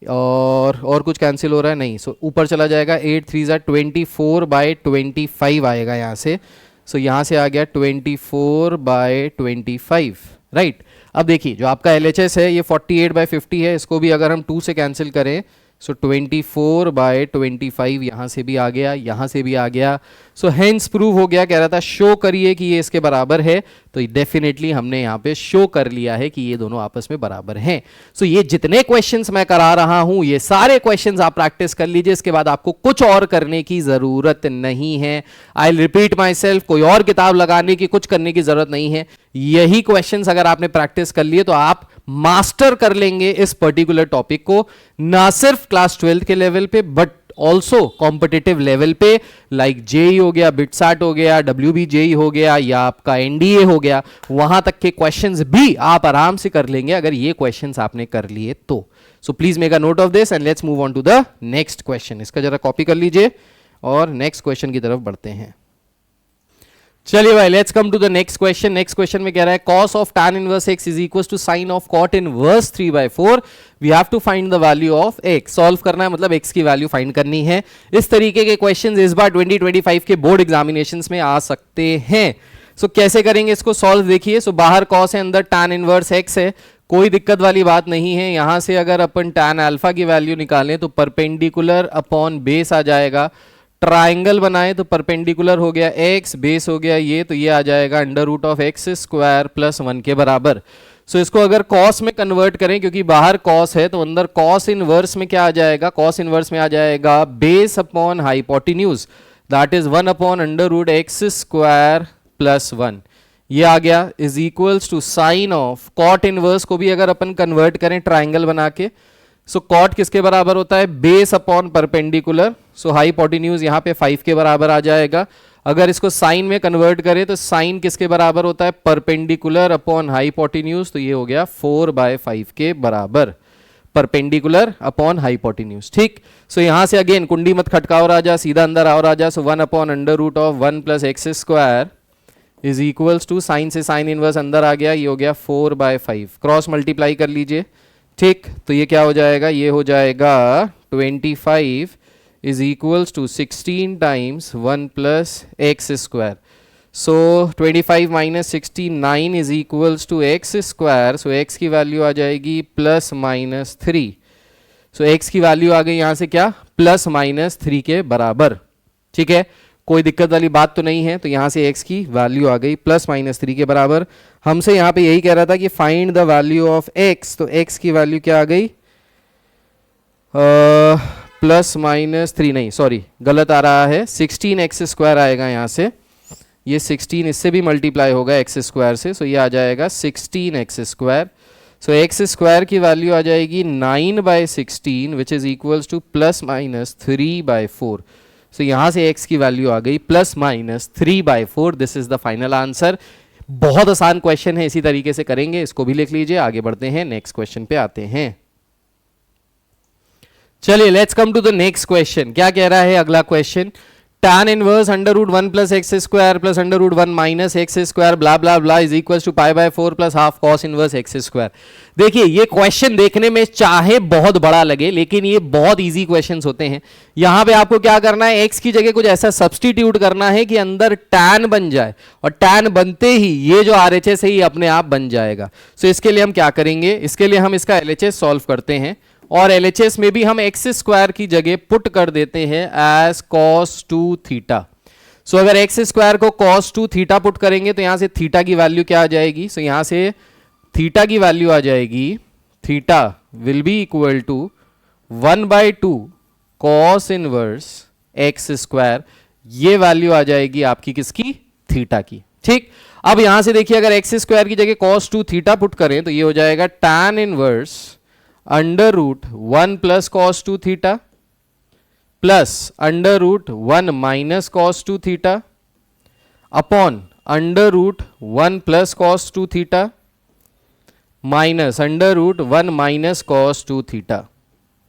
और कुछ कैंसिल हो रहा है नहीं, सो ऊपर चला जाएगा 8 3 24/25 आएगा यहाँ से। सो यहाँ से आ गया 24/25, राइट। अब देखिए जो आपका LHS है ये 48/50 है, इसको भी अगर हम 2 से कैंसिल करें सो 24/25 यहाँ से भी आ गया, यहाँ से भी आ गया। सो हेंस प्रूव हो गया, कह रहा था शो करिए कि ये इसके बराबर है, तो डेफिनेटली हमने यहाँ पे शो कर लिया है कि ये दोनों आपस में बराबर हैं। सो ये जितने क्वेश्चंस मैं करा रहा हूँ ये सारे क्वेश्चंस आप प्रैक्टिस कर लीजिए, इसके बाद आपको कुछ और करने की जरूरत नहीं है। आई रिपीट माई सेल्फ, कोई और किताब लगाने की कुछ करने की जरूरत नहीं है। यही क्वेश्चंस अगर आपने प्रैक्टिस कर लिए तो आप मास्टर कर लेंगे इस पर्टिकुलर टॉपिक को, ना सिर्फ क्लास 12 के लेवल पे बट ऑल्सो कॉम्पिटिटिव लेवल पे, लाइक जेई हो गया, बिटसैट हो गया, WBJEE हो गया, या आपका NDA हो गया, वहां तक के क्वेश्चंस भी आप आराम से कर लेंगे अगर ये क्वेश्चंस आपने कर लिए तो। So please make a note of this and let's move on to the next question. इसका जरा कॉपी कर लीजिए और नेक्स्ट क्वेश्चन की तरफ बढ़ते हैं। चलिए भाई let's come to the next question. Next question में कह रहा है cos of tan inverse x is equal to sine of cot inverse 3/4, we have to find the value of x। Solve करना है मतलब x की वैल्यू फाइंड करनी है। इस तरीके के क्वेश्चंस इस बार 2025 के बोर्ड एग्जामिनेशंस में आ सकते हैं। सो कैसे करेंगे इसको सॉल्व? देखिए सो बाहर cos है, अंदर tan इनवर्स x है, कोई दिक्कत वाली बात नहीं है। यहां से अगर अपन tan अल्फा की वैल्यू निकालें तो परपेंडिकुलर अपॉन बेस आ जाएगा, ट्राइंगल बनाए तो परपेंडिकुलर हो गया x, बेस हो गया ये, तो ये आ जाएगा √(x² + 1 के बराबर। सो इसको अगर cos में कन्वर्ट करें, क्योंकि बाहर cos है तो अंदर cos इनवर्स में क्या आ जाएगा? cos इनवर्स में आ जाएगा base upon hypotenuse that is 1/√(x² + 1, ये आ गया is equals to sine of cot inverse को भी अगर अपन कन्वर्ट करें ट्राइंगल बना के सो कॉट किसके बराबर होता है, बेस अपॉन परपेंडिकुलर। सो हाइपोटेन्यूज यहाँ पे 5 के बराबर आ जाएगा। अगर इसको साइन में कन्वर्ट करें तो साइन किसके बराबर होता है, परपेंडिकुलर अपॉन हाइपोटेन्यूज। तो ये हो गया 4/5 के बराबर, परपेंडिकुलर अपॉन हाइपोटेन्यूज। ठीक, सो यहां से अगेन कुंडी मत खटकाओ राजा, सीधा अंदर आओ राजा। So 1/√1 + x² is equals to, sine से साइन इनवर्स अंदर आ गया, ये हो गया 4/5। क्रॉस मल्टीप्लाई कर लीजिए। ठीक, तो ये क्या हो जाएगा, ये हो जाएगा 25 is equals to 16 times 1 + x²। So 25 - 69 is equals to x²। So x की वैल्यू आ जाएगी +-3। सो x की वैल्यू आ गई यहां से क्या, +-3 के बराबर। ठीक है, कोई दिक्कत वाली बात तो नहीं है। तो यहां से x की वैल्यू आ गई +-3 के बराबर। हमसे यहां पे यही कह रहा था कि find the value of x। तो x की वैल्यू क्या आ गई, +-3 नहीं, सॉरी गलत आ रहा है, 16x² आएगा यहाँ से। ये 16 इससे भी मल्टीप्लाई होगा x² से, सो ये आ जाएगा 16x²। सो x² की वैल्यू आ जाएगी 9/16 विच इज इक्वल्स टू +-3/4। सो यहाँ से x की वैल्यू आ गई +-3/4। This is the final answer. बहुत आसान क्वेश्चन है, इसी तरीके से करेंगे, इसको भी लिख लीजिए। आगे बढ़ते हैं, नेक्स्ट क्वेश्चन पे आते हैं। चलिए let's come to the next question. क्या कह रहा है अगला question, tan inverse √1 + x² + √1 - x² blah blah blah is equal to π/4 + half cos inverse x²। देखिए ये क्वेश्चन देखने में चाहे बहुत बड़ा लगे, लेकिन ये बहुत इजी क्वेश्चंस होते हैं। यहां पे आपको क्या करना है, x की जगह कुछ ऐसा सब्सटीट्यूट करना है कि अंदर tan बन जाए, और tan बनते ही ये जो RHS है ये अपने आप बन जाएगा। सो इसके लिए हम क्या करेंगे, इसके लिए हम इसका LHS सॉल्व करते हैं, और LHS में भी हम x² की जगह पुट कर देते हैं एज cos 2 थीटा। सो अगर x² को cos 2 थीटा पुट करेंगे तो यहां से थीटा की वैल्यू क्या आ जाएगी, सो यहां से थीटा की वैल्यू आ जाएगी, theta will be equal to 1/2 cos inverse x²। ये वैल्यू आ जाएगी आपकी किसकी, थीटा की। ठीक, अब यहां से देखिए अगर x² की जगह cos 2 थीटा पुट करें तो ये हो जाएगा tan inverse √1 + cos 2 theta plus √1 - cos 2 theta upon √1 + cos 2 theta minus √1 - cos 2 theta.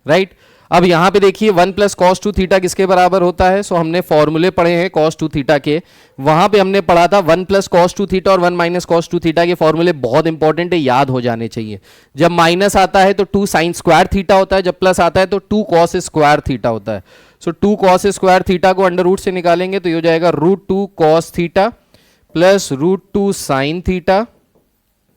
Right, अब यहां पे देखिए 1 + cos 2 थीटा किसके बराबर होता है। सो हमने फॉर्मूले पढ़े हैं cos 2 थीटा के, वहां पे हमने पढ़ा था 1 + cos 2 थीटा और 1 - cos 2 थीटा के फॉर्मूले बहुत इंपॉर्टेंट है, याद हो जाने चाहिए। जब माइनस आता है तो 2 sin² थीटा होता है, जब प्लस आता है तो 2 cos² थीटा होता है। सो 2 cos² थीटा को अंडर रूट से निकालेंगे तो ये हो जाएगा √2 cos theta plus √2 sin theta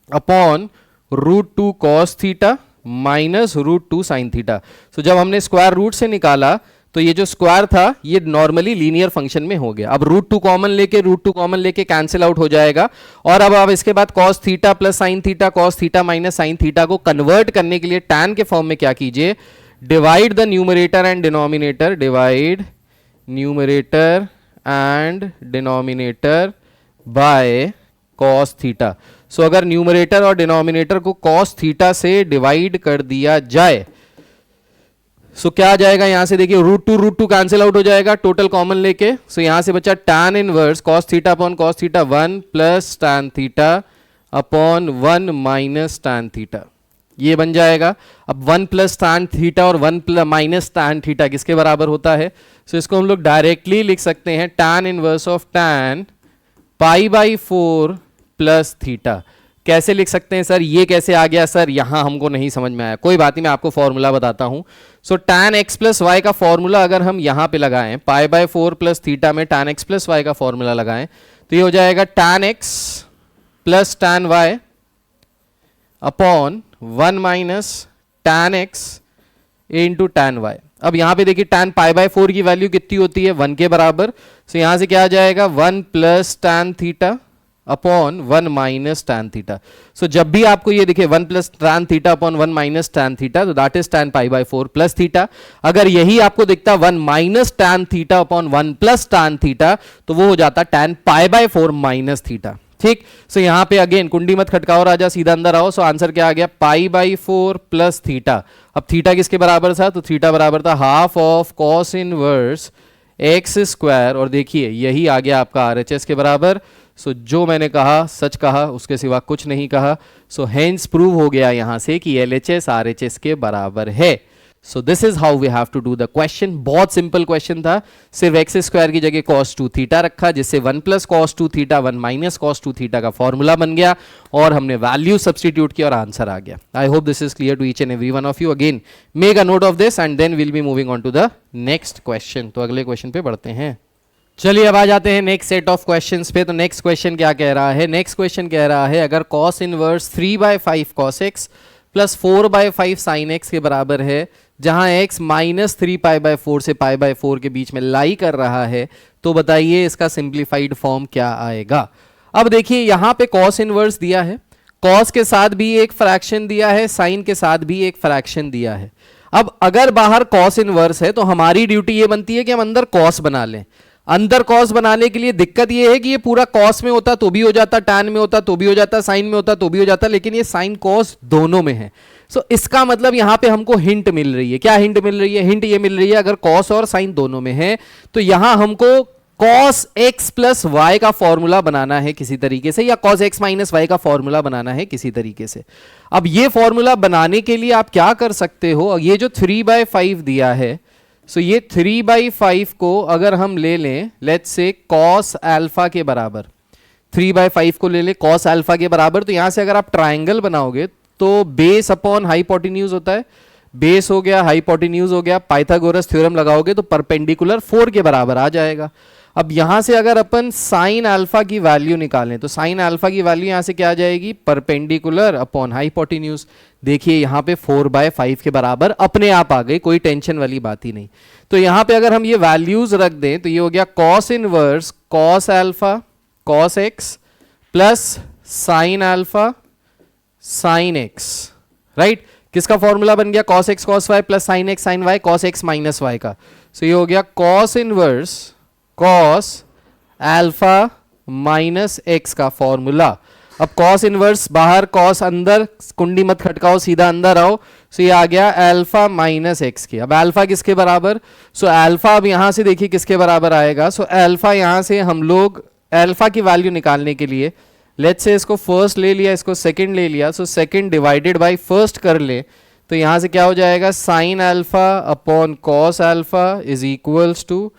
upon √2 cos theta minus √2 sin theta. So जब हमने स्क्वायर रूट से निकाला तो ये जो स्क्वायर था ये नॉर्मली लीनियर फंक्शन में हो गया। अब √2 कॉमन लेके कैंसिल आउट हो जाएगा, और अब आप इसके बाद cos theta plus sin theta, cos theta minus sin theta को कन्वर्ट करने के लिए tan के फॉर्म में क्या कीजिए, divide the numerator and denominator, divide numerator and denominator by cos theta. So अगर न्यूमरेटर और डिनोमिनेटर को cos थीटा से डिवाइड कर दिया जाए सो क्या आ जाएगा, यहां से देखिए √2 कैंसिल आउट हो जाएगा टोटल कॉमन लेके। सो यहां से बचा tan inverse cos theta upon cos theta 1 + tan theta upon 1 - tan theta, ये बन जाएगा। अब 1 + tan थीटा और 1 - tan थीटा किसके बराबर होता है, सो इसको हम लोग डायरेक्टली लिख सकते हैं tan inverse of tan π/4 plus theta. कैसे लिख सकते हैं सर, ये कैसे आ गया सर, यहां हमको नहीं समझ में आया, कोई बात नहीं, मैं आपको फॉर्मूला बताता हूं। सो tan x + y का फॉर्मूला अगर हम यहां पे लगाएं, π/4 प्लस थीटा में tan x + y का फॉर्मूला लगाएं तो ये हो जाएगा tan x plus tan y upon 1 - tan x into tan y। अब यहां पे देखिए tan π/4 की वैल्यू कितनी होती है, 1 के बराबर। सो यहां से क्या आ जाएगा 1 + tan theta upon 1 - tan theta. So जब भी आपको ये दिखे 1 + tan theta upon 1 - tan theta तो that is tan π/4 plus theta. अगर यही आपको दिखता 1 - tan theta upon 1 + tan theta तो वो हो जाता tan π/4 माइनस थीटा। ठीक। सो यहाँ पे अगेन कुंडी मत खटकाओ राजा, सीधा अंदर आओ। सो आंसर क्या आ गया, π/4 प्लस थीटा। अब थीटा किसके बराबर था, तो थीटा बराबर था half of cos inverse x square, और देखिए यही आ गया आपका आरएचएस के बराबर। सो जो मैंने कहा सच कहा, उसके सिवा कुछ नहीं कहा। सो हेंस प्रूव हो गया यहां से कि एलएचएस आरएचएस के बराबर है। So this is how we have to do the question. बहुत सिंपल क्वेश्चन था, सिर्फ एक्स स्क्वायर की जगह cos 2 थीटा रखा, जिससे 1 plus cos 2 theta 1 minus cos 2 theta का फॉर्मूला बन गया, और हमने वैल्यू सब्सटीट्यूट किया और आंसर आ गया। I hope this is clear to each and every one of you. Again make a note of this and then will be moving on to the next question. तो अगले question पे बढ़ते हैं। चलिए अब आ जाते हैं नेक्स्ट सेट ऑफ क्वेश्चंस पे। तो नेक्स्ट क्वेश्चन क्या कह रहा है, नेक्स्ट क्वेश्चन कह रहा है अगर cos inverse 3/5 cos x plus 4/5 sin x के बराबर है, जहां x माइनस 3π/4 से π/4 के बीच में लाई कर रहा है, तो बताइए इसका सिंप्लीफाइड फॉर्म क्या आएगा। अब देखिए यहां पे cos इनवर्स दिया है, cos के साथ भी एक फ्रैक्शन दिया है, sin के साथ भी एक फ्रैक्शन दिया है। अब अगर बाहर cos इनवर्स है तो हमारी ड्यूटी ये बनती है कि हम अंदर cos बना लें। अंदर कॉस बनाने के लिए दिक्कत ये है कि ये पूरा कॉस में होता तो भी हो जाता, टैन में होता तो भी हो जाता, साइन में होता तो भी हो जाता, लेकिन ये साइन कॉस दोनों में है। सो इसका मतलब यहां पे हमको हिंट मिल रही है। क्या हिंट मिल रही है, हिंट ये मिल रही है अगर कॉस और साइन दोनों में है तो यहां हमको cos x प्लस वाई का फॉर्मूला बनाना है किसी तरीके से, या cos x माइनस वाई का फॉर्मूला बनाना है किसी तरीके से। अब ये फॉर्मूला बनाने के लिए आप क्या कर सकते हो, ये जो 3/5 दिया है, सो ये 3/5 को अगर हम ले लें लेट्स से cos अल्फा के बराबर, 3/5 को ले लें cos अल्फा के बराबर, तो यहां से अगर आप ट्राइंगल बनाओगे तो बेस अपॉन हाइपोटेन्यूज होता है, बेस हो गया हाइपोटेन्यूज हो गया, पाइथागोरस थ्योरम लगाओगे तो परपेंडिकुलर 4 के बराबर आ जाएगा। अब यहां से अगर अपन साइन अल्फा की वैल्यू निकालें तो साइन अल्फा की वैल्यू यहां से क्या आ जाएगी, परपेंडिकुलर अपॉन हाइपोटेन्यूज। देखिए यहां पे 4/5 के बराबर अपने आप आ गई, कोई टेंशन वाली बात ही नहीं। तो यहां पे अगर हम ये वैल्यूज रख दें तो ये हो गया cos inverse cos alpha cos x plus sine alpha sine x, right. किसका फॉर्मूला बन गया, cos x cos y plus sine x sine y cos x minus y का। सो ये हो गया cos inverse cos alpha minus x का formula. अब cos inverse बाहर, cos अंदर, कुंडी मत खटकाओ, सीधा अंदर आओ। सो ये आ गया अल्फा माइनस x के। अब अल्फा किसके बराबर, सो अल्फा अब यहां से देखिए किसके बराबर आएगा। सो अल्फा यहां से हम लोग अल्फा की वैल्यू निकालने के लिए लेट्स से इसको फर्स्ट ले लिया, इसको सेकंड ले लिया, so second divided by first कर ले तो यहां से क्या हो जाएगा, sine alpha upon cos alpha is equals to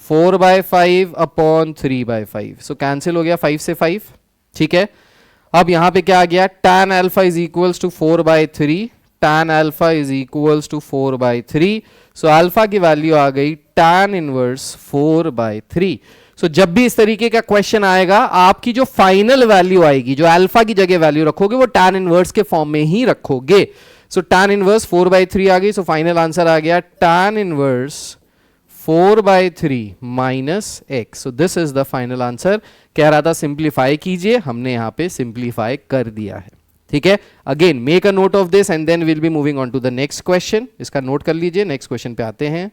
4/5 upon 3/5। So cancel हो गया 5 से 5, ठीक है। अब यहां पे क्या आ गया, tan alpha is equals to 4/3, tan alpha is equals to 4/3। So alpha की वैल्यू आ गई tan इनवर्स 4/3। सो जब भी इस तरीके का क्वेश्चन आएगा, आपकी जो फाइनल वैल्यू आएगी, जो अल्फा की जगह वैल्यू रखोगे वो tan इनवर्स के फॉर्म में ही रखोगे। सो tan इनवर्स 4/3 आ गई। सो फाइनल आंसर आ गया tan inverse 4/3 minus x। So this is the final answer. कह रहा था सिंप्लीफाई कीजिए, हमने यहां पे सिंप्लीफाई कर दिया है, ठीक है। Again make a note of this and then will be moving on to the next question. इसका नोट कर लीजिए, नेक्स्ट क्वेश्चन पे आते हैं।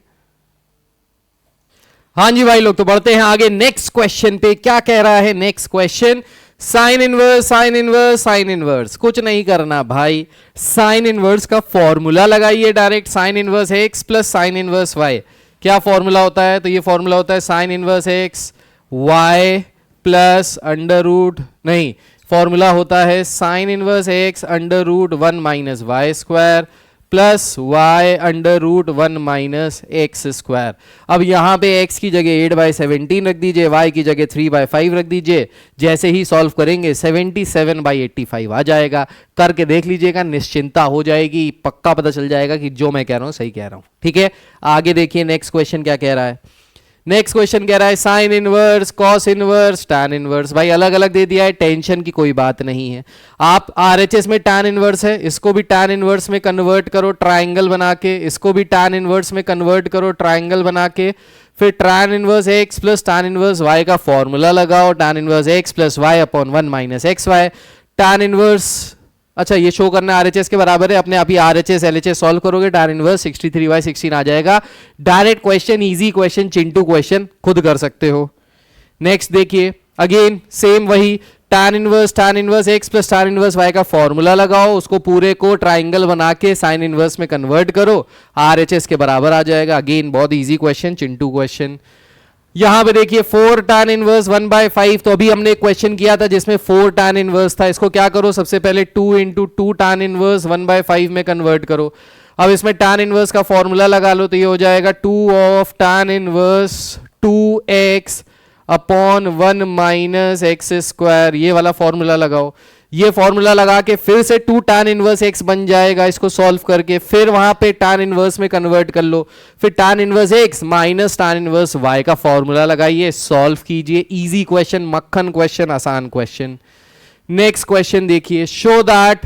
हाँ जी भाई लोग, तो बढ़ते हैं आगे नेक्स्ट क्वेश्चन पे। क्या कह रहा है next question, sine inverse sine inverse sine inverse. कुछ नहीं करना भाई, साइन इनवर्स का फॉर्मूला लगाइए direct, sine inverse x plus sine inverse y। क्या फॉर्मूला होता है, तो ये फॉर्मूला होता है sine inverse x y plus under root, नहीं, फॉर्मूला होता है sine inverse x under root 1 minus y square plus y under root 1 minus x square. अब यहां पे x की जगह 8/17 रख दीजिए, y की जगह 3/5 रख दीजिए। जैसे ही सॉल्व करेंगे 77/85 आ जाएगा। करके देख लीजिएगा, निश्चिंता हो जाएगी, पक्का पता चल जाएगा कि जो मैं कह रहा हूं सही कह रहा हूं, ठीक है। आगे देखिए नेक्स्ट क्वेश्चन क्या कह रहा है। नेक्स्ट क्वेश्चन कह रहा है sine inverse cos inverse tan inverse. भाई अलग अलग दे दिया है, टेंशन की कोई बात नहीं है। आप आरएचएस में टैन इनवर्स है, इसको भी टैन इनवर्स में कन्वर्ट करो ट्राइंगल बना के, इसको भी टैन इनवर्स में कन्वर्ट करो ट्राइंगल बना के, फिर tan inverse x plus tan inverse y का फॉर्मूला लगाओ, tan inverse x plus y upon 1 minus x y. Tan inverse, अच्छा ये शो करना आरएचएस के बराबर है, अपने आप ही आरएचएस एलएचएस सॉल्व करोगे, टैन इनवर्स 63/16 आ जाएगा। Direct question, easy question, Chintu question, खुद कर सकते हो। नेक्स्ट देखिए, अगेन सेम वही tan inverse x plus tan inverse y का फॉर्मूला लगाओ, उसको पूरे को ट्राइंगल बना के साइन इनवर्स में कन्वर्ट करो, RHS के बराबर आ जाएगा। अगेन बहुत इजी क्वेश्चन, चिंटू क्वेश्चन। यहां पे देखिए 4 tan इनवर्स 1/5, तो अभी हमने एक क्वेश्चन किया था जिसमें 4 tan इनवर्स था। इसको क्या करो, सबसे पहले 2 इंटू 2 tan इनवर्स 1/5 में कन्वर्ट करो। अब इसमें tan इनवर्स का फॉर्मूला लगा लो, तो ये हो जाएगा 2 of tan inverse 2x upon 1 minus x square, ये वाला फॉर्मूला लगाओ। ये फॉर्मूला लगा के फिर से 2 tan इनवर्स x बन जाएगा, इसको सॉल्व करके फिर वहां पे tan इनवर्स में कन्वर्ट कर लो, फिर tan inverse x minus tan inverse y का फॉर्मूला लगाइए, सॉल्व कीजिए। इजी क्वेश्चन, मक्खन क्वेश्चन, आसान क्वेश्चन। नेक्स्ट क्वेश्चन देखिए, show that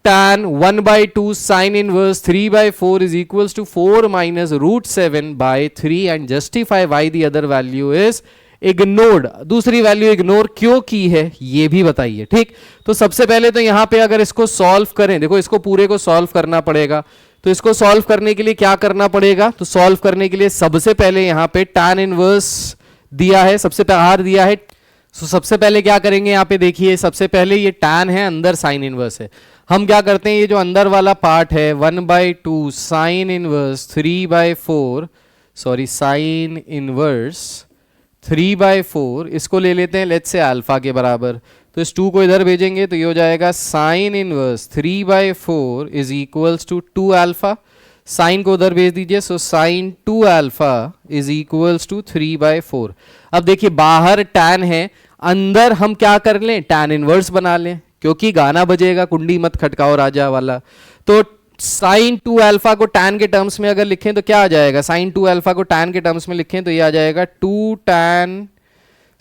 tan 1/2 sin inverse 3/4 is equals to 4 minus root 7/3 and justify why the other value is ignored। दूसरी value ignore क्यों की है ये भी बताइए। ठीक, तो सबसे पहले तो यहां पे अगर इसको सॉल्व करें, देखो इसको पूरे को सॉल्व करना पड़ेगा, तो इसको सॉल्व करने के लिए क्या करना पड़ेगा, तो सॉल्व करने के लिए सबसे पहले यहां पे tan इनवर्स दिया है, सबसे पहले r दिया है, तो सबसे पहले क्या करेंगे, यहां पे देखिए सबसे पहले ये tan है, अंदर साइन इनवर्स है। हम क्या करते हैं, ये जो अंदर वाला पार्ट है 1/2 sign inverse 3/4, sorry sine inverse 3/4, इसको ले लेते हैं लेट्स से अल्फा के बराबर, तो इस 2 को इधर भेजेंगे तो ये हो जाएगा sine inverse 3/4 is equals to 2 alpha, sine को उधर भेज दीजिए, so sine 2 alpha is equals to 3/4। अब देखिए बाहर tan है, अंदर हम क्या कर लें, tan इनवर्स बना लें, क्योंकि गाना बजेगा कुंडी मत खटकाओ राजा वाला। तो साइन 2 अल्फा को tan के टर्म्स में अगर लिखें तो क्या आ जाएगा, साइन 2 अल्फा को tan के टर्म्स में लिखें तो ये आ जाएगा 2 tan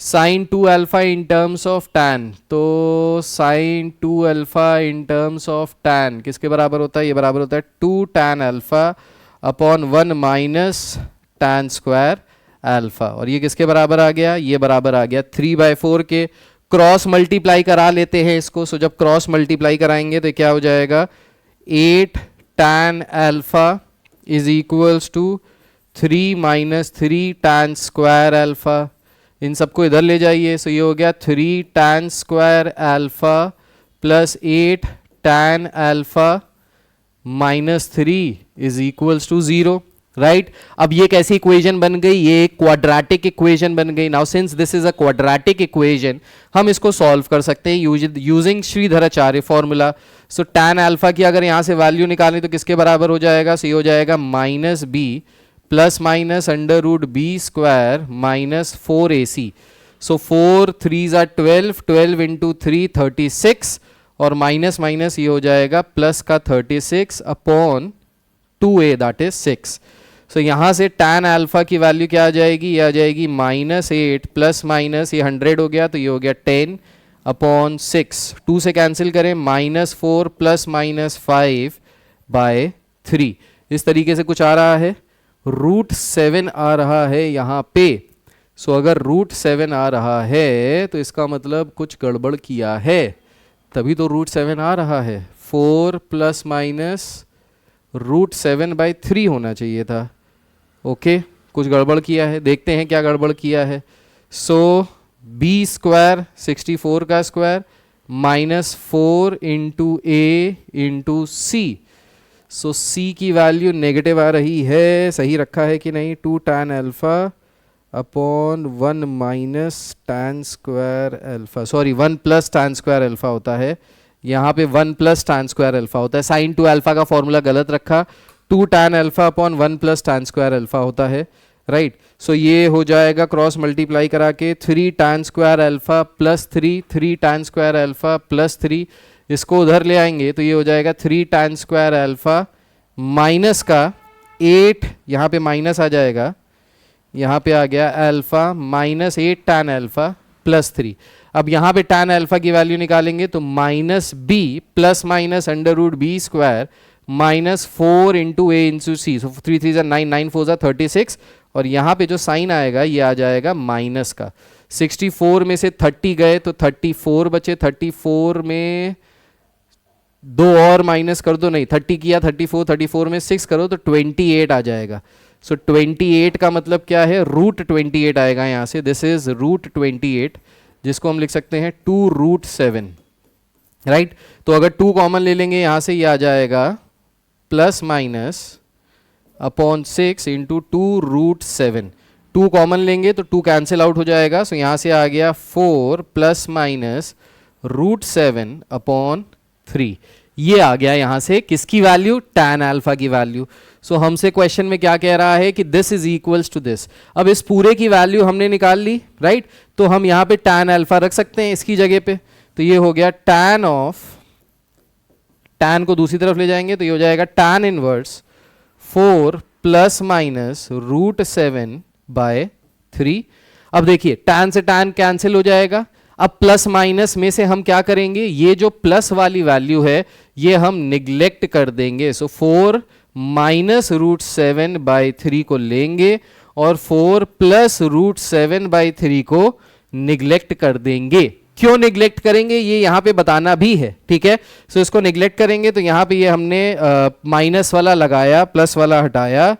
sine 2 alpha in terms of tan, तो sine 2 alpha in terms of tan किसके बराबर होता है, ये बराबर होता है 2 tan alpha upon 1 minus tan square alpha, और ये किसके बराबर आ गया, ये बराबर आ गया 3/4 के। क्रॉस मल्टीप्लाई करा लेते हैं इसको, सो जब क्रॉस मल्टीप्लाई कराएंगे तो क्या हो जाएगा, 8 tan alpha is equals to 3 minus 3 tan square alpha, इन सबको इधर ले जाइए, सो ये हो गया 3 tan square alpha plus 8 tan alpha minus 3 is equals to 0, right. अब ये कैसी इक्वेशन बन गई, ये एक क्वाड्रेटिक इक्वेशन बन गई। Now since this is a quadratic equation, हम इसको सॉल्व कर सकते हैं यूजिंग श्रीधराचार्य फॉर्मूला। सो tan अल्फा की अगर यहां से वैल्यू निकालें तो किसके बराबर हो जाएगा, सो ये हो जाएगा minus b plus minus under root b square minus 4ac, so 4 3 12, 12 into 3 36, और माइनस माइनस ये हो जाएगा प्लस का 36 अपॉन 2a दैट इज 6। सो यहाँ से tan अल्फा की वैल्यू क्या आ जाएगी, ये आ जाएगी -8 प्लस माइनस ये 100 हो गया, तो ये हो गया 10 अपॉन 6, 2 से कैंसिल करें, -4 प्लस -5/3, इस तरीके से कुछ आ रहा है। √7 आ रहा है यहाँ पे, सो अगर √7 आ रहा है तो इसका मतलब कुछ गड़बड़ किया है, तभी तो √7 आ रहा है। 4 प्लस माइनस √7/3 होना चाहिए था। ओके, कुछ गड़बड़ किया है, देखते हैं क्या गड़बड़ किया है। सो बी स्क्वायर 64 का square minus 4 into a into c, so सी की वैल्यू नेगेटिव आ रही है, सही रखा है कि नहीं, 2 tan alpha upon 1 minus tan square alpha, sorry 1 plus tan square alpha होता है, यहाँ पे 1 प्लस tan स्क्वायर अल्फा होता है। साइन 2 अल्फा का फॉर्मूला गलत रखा, 2 tan alpha upon 1 plus tan square alpha होता है, राइट। सो ये हो जाएगा क्रॉस मल्टीप्लाई करा के 3 tan square alpha plus 3 tan square alpha plus 3, इसको उधर ले आएंगे तो ये हो जाएगा 3 tan स्क्वायर अल्फा माइनस का 8, यहाँ पे माइनस आ जाएगा, यहाँ पे आ गया alpha minus 8 tan alpha plus 3। अब यहाँ पे tan अल्फा की वैल्यू निकालेंगे तो minus b plus minus under root b square minus 4 into a into c, so 3 3 9 9 4 36, और यहाँ पे जो साइन आएगा ये आ जाएगा माइनस का। 64 में से 30 गए तो 34 बचे, 34 में 2 और माइनस कर दो, नहीं 30 किया 34 में 6 करो तो 28 आ जाएगा। सो 28 का मतलब क्या है, √28 आएगा यहाँ से, दिस इज √28, जिसको हम लिख सकते हैं 2√7, राइट। तो अगर 2 कॉमन ले लेंगे यहां से, ये आ जाएगा plus minus upon 6 into 2√7। 2 common लेंगे तो 2 कैंसिल आउट हो जाएगा, सो यहां से आ गया 4 प्लस माइनस √7 अपॉन 3। ये आ गया यहां से किसकी वैल्यू, tan अल्फा की वैल्यू। सो हमसे क्वेश्चन में क्या कह रहा है कि this is equals to this. अब इस पूरे की वैल्यू हमने निकाल ली, राइट। तो हम यहां पे tan अल्फा रख सकते हैं इसकी जगह पे। तो ये हो गया tan ऑफ, tan को दूसरी तरफ ले जाएंगे तो ये हो जाएगा tan इनवर्स 4 प्लस माइनस √7/3। अब देखिए tan से tan कैंसिल हो जाएगा। अब प्लस माइनस में से हम क्या करेंगे, ये जो प्लस वाली वैल्यू है ये हम निग्लेक्ट कर देंगे। सो 4 माइनस √7/3 को लेंगे और 4 प्लस √7/3 को निग्लेक्ट कर देंगे। क्यों निग्लेक्ट करेंगे ये यहां पे बताना भी है, ठीक है। सो इसको निग्लेक्ट करेंगे तो यहां पे ये हमने माइनस वाला लगाया, प्लस वाला हटाया,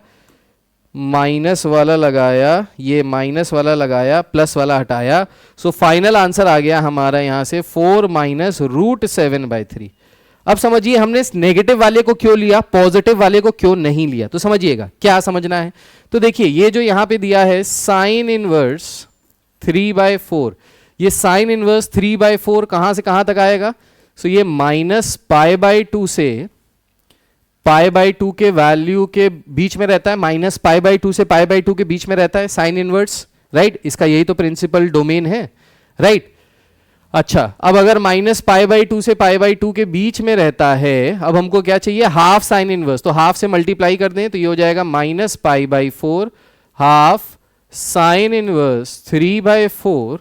माइनस वाला लगाया, ये माइनस वाला लगाया, प्लस वाला हटाया। सो फाइनल आंसर आ गया हमारा यहां से 4 माइनस √7/3। अब समझिए हमने इस नेगेटिव वाले को क्यों लिया, पॉजिटिव वाले को क्यों नहीं लिया, तो समझिएगा क्या समझना है। तो देखिए ये जो यहां पे दिया है साइन इनवर्स 3/4, ये साइन इनवर्स 3/4 कहां से कहां तक आएगा। सो ये -π/2 से π/2 के वैल्यू के बीच में रहता है, -π/2 से π/2 के बीच में रहता है साइन इनवर्स, राइट। इसका यही तो प्रिंसिपल डोमेन है, राइट। अच्छा, अब अगर -π/2 से π/2 के बीच में रहता है, अब हमको क्या चाहिए, हाफ साइन इनवर्स। तो हाफ से मल्टीप्लाई कर दें तो ये हो जाएगा -π/4 हाफ साइन इनवर्स 3/4,